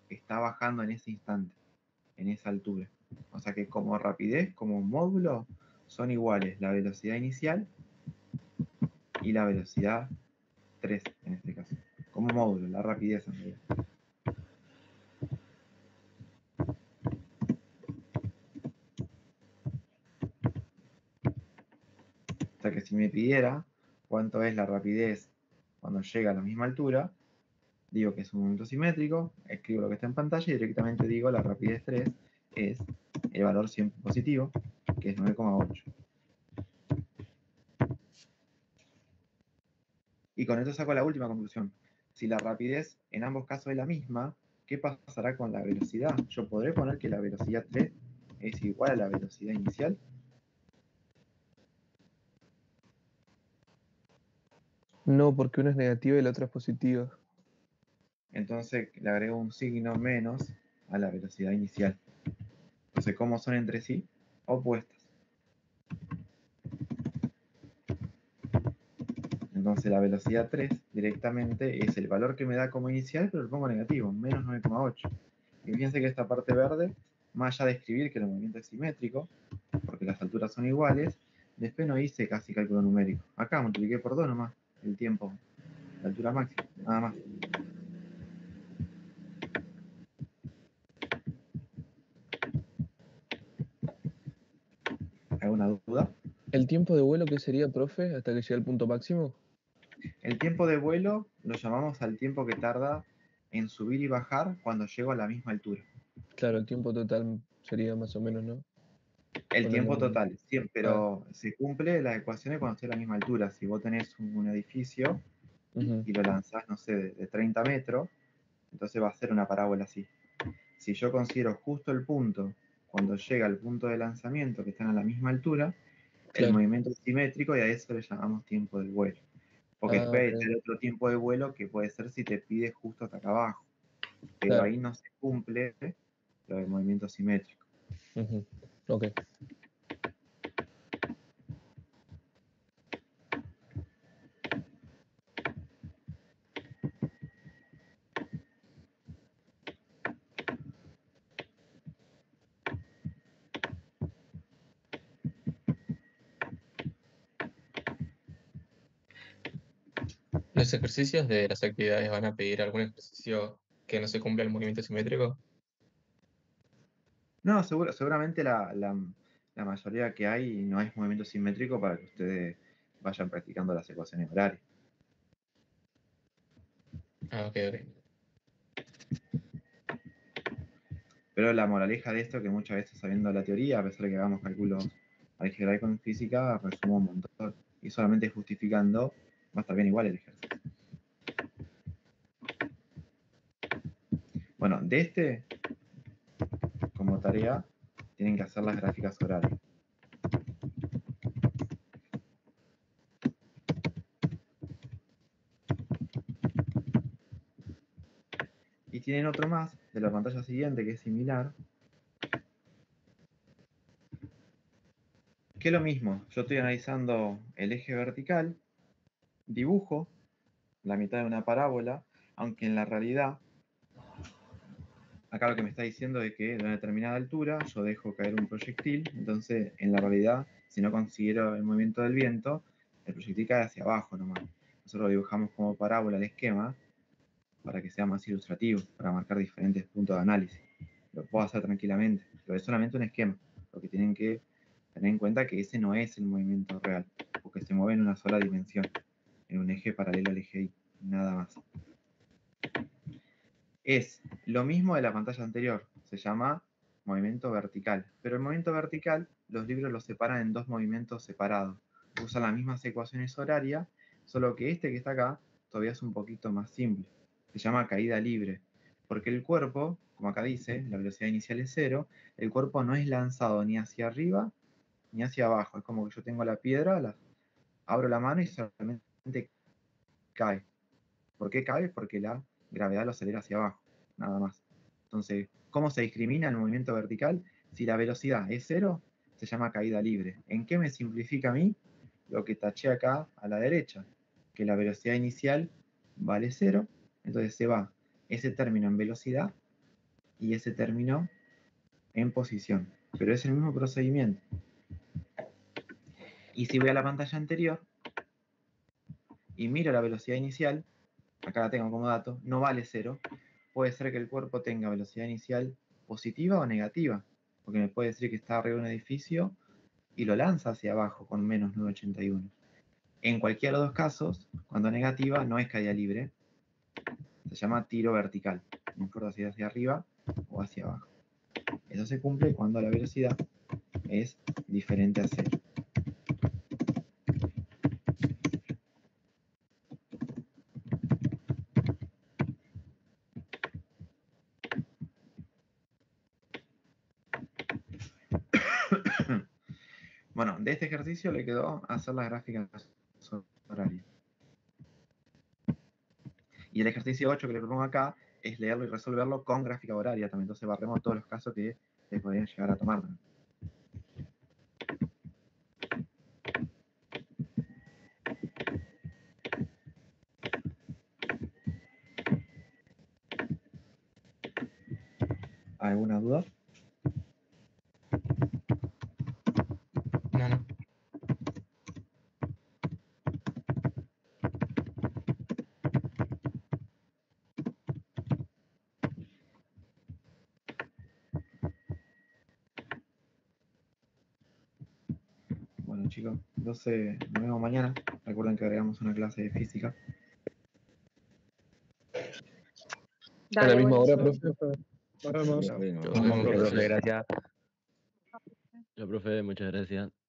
está bajando en ese instante, en esa altura. O sea que como rapidez, como módulo, son iguales la velocidad inicial y la velocidad 3 en este caso. Como módulo, la rapidez en realidad. O sea que si me pidiera cuánto es la rapidez cuando llega a la misma altura, digo que es un movimiento simétrico, escribo lo que está en pantalla y directamente digo la rapidez 3 es el valor siempre positivo, que es 9,8. Y con esto saco la última conclusión. Si la rapidez en ambos casos es la misma, ¿qué pasará con la velocidad? Yo podré poner que la velocidad 3 es igual a la velocidad inicial. No, porque una es negativa y la otra es positiva. Entonces le agrego un signo menos a la velocidad inicial. Entonces, ¿cómo son entre sí? Opuestas. Entonces la velocidad 3 directamente es el valor que me da como inicial, pero lo pongo negativo, menos 9,8. Y fíjense que esta parte verde, más allá de escribir que el movimiento es simétrico, porque las alturas son iguales, después no hice casi cálculo numérico. Acá multipliqué por 2 nomás el tiempo, la altura máxima, nada más. ¿Alguna duda? ¿El tiempo de vuelo qué sería, profe, hasta que llegue al punto máximo? El tiempo de vuelo lo llamamos al tiempo que tarda en subir y bajar cuando llego a la misma altura. Claro, el tiempo total sería más o menos, ¿no? El tiempo total, sí, pero se cumple las ecuaciones cuando esté a la misma altura. Si vos tenés un edificio y lo lanzás, no sé, de 30 metros, entonces va a ser una parábola así. Si yo considero justo el punto, cuando llega al punto de lanzamiento, que están a la misma altura, el movimiento es simétrico y a eso le llamamos tiempo del vuelo. Porque después ok. está el otro tiempo de vuelo que puede ser si te pide justo hasta acá abajo. Pero Claro. ahí no se cumple lo del movimiento simétrico. Ujú, ok. ¿Los ejercicios de las actividades van a pedir algún ejercicio que no se cumpla el movimiento simétrico? No, seguramente la mayoría que hay no es movimiento simétrico para que ustedes vayan practicando las ecuaciones horarias. Ah, ok, ok. Pero la moraleja de esto, que muchas veces sabiendo la teoría, a pesar de que hagamos cálculos algebraicos en física, resumo un montón. Y solamente justificando va a estar bien igual el ejercicio. Bueno, de este, como tarea, tienen que hacer las gráficas horarias. Y tienen otro más de la pantalla siguiente que es similar. Que es lo mismo, yo estoy analizando el eje vertical, dibujo la mitad de una parábola, aunque en la realidad, acá lo que me está diciendo es que de una determinada altura yo dejo caer un proyectil, entonces en la realidad, si no considero el movimiento del viento, el proyectil cae hacia abajo nomás. Nosotros lo dibujamos como parábola el esquema para que sea más ilustrativo, para marcar diferentes puntos de análisis. Lo puedo hacer tranquilamente, pero es solamente un esquema. Lo que tienen que tener en cuenta que ese no es el movimiento real, porque se mueve en una sola dimensión, en un eje paralelo al eje Y, nada más. Es lo mismo de la pantalla anterior, se llama movimiento vertical, pero el movimiento vertical los libros lo separan en dos movimientos separados. Usan las mismas ecuaciones horarias, solo que este que está acá todavía es un poquito más simple. Se llama caída libre, porque el cuerpo, como acá dice, la velocidad inicial es 0, el cuerpo no es lanzado ni hacia arriba ni hacia abajo. Es como que yo tengo la piedra, abro la mano y solamente cae. ¿Por qué cae? Porque la gravedad lo acelera hacia abajo, nada más. Entonces, ¿cómo se discrimina el movimiento vertical? Si la velocidad es 0, se llama caída libre. ¿En qué me simplifica a mí? Lo que taché acá a la derecha, que la velocidad inicial vale 0, entonces se va ese término en velocidad y ese término en posición. Pero es el mismo procedimiento. Y si voy a la pantalla anterior y miro la velocidad inicial, acá la tengo como dato, no vale 0, puede ser que el cuerpo tenga velocidad inicial positiva o negativa, porque me puede decir que está arriba de un edificio y lo lanza hacia abajo con menos 981. En cualquiera de los dos casos, cuando negativa, no es caída libre, se llama tiro vertical, no importa si es hacia arriba o hacia abajo. Eso se cumple cuando la velocidad es diferente a 0. Bueno, de este ejercicio le quedó hacer las gráficas horarias. Y el ejercicio 8 que le propongo acá es leerlo y resolverlo con gráfica horaria también. Entonces barremos todos los casos que se podrían llegar a tomar. ¿Alguna duda? No, no. Bueno chicos, entonces nos vemos mañana. Recuerden que agregamos una clase de física. A la misma hora, buenísimo. profe. Nos vemos. Nos vemos. Nos vemos, Profe. profe. Gracias. Yo, profe, muchas gracias.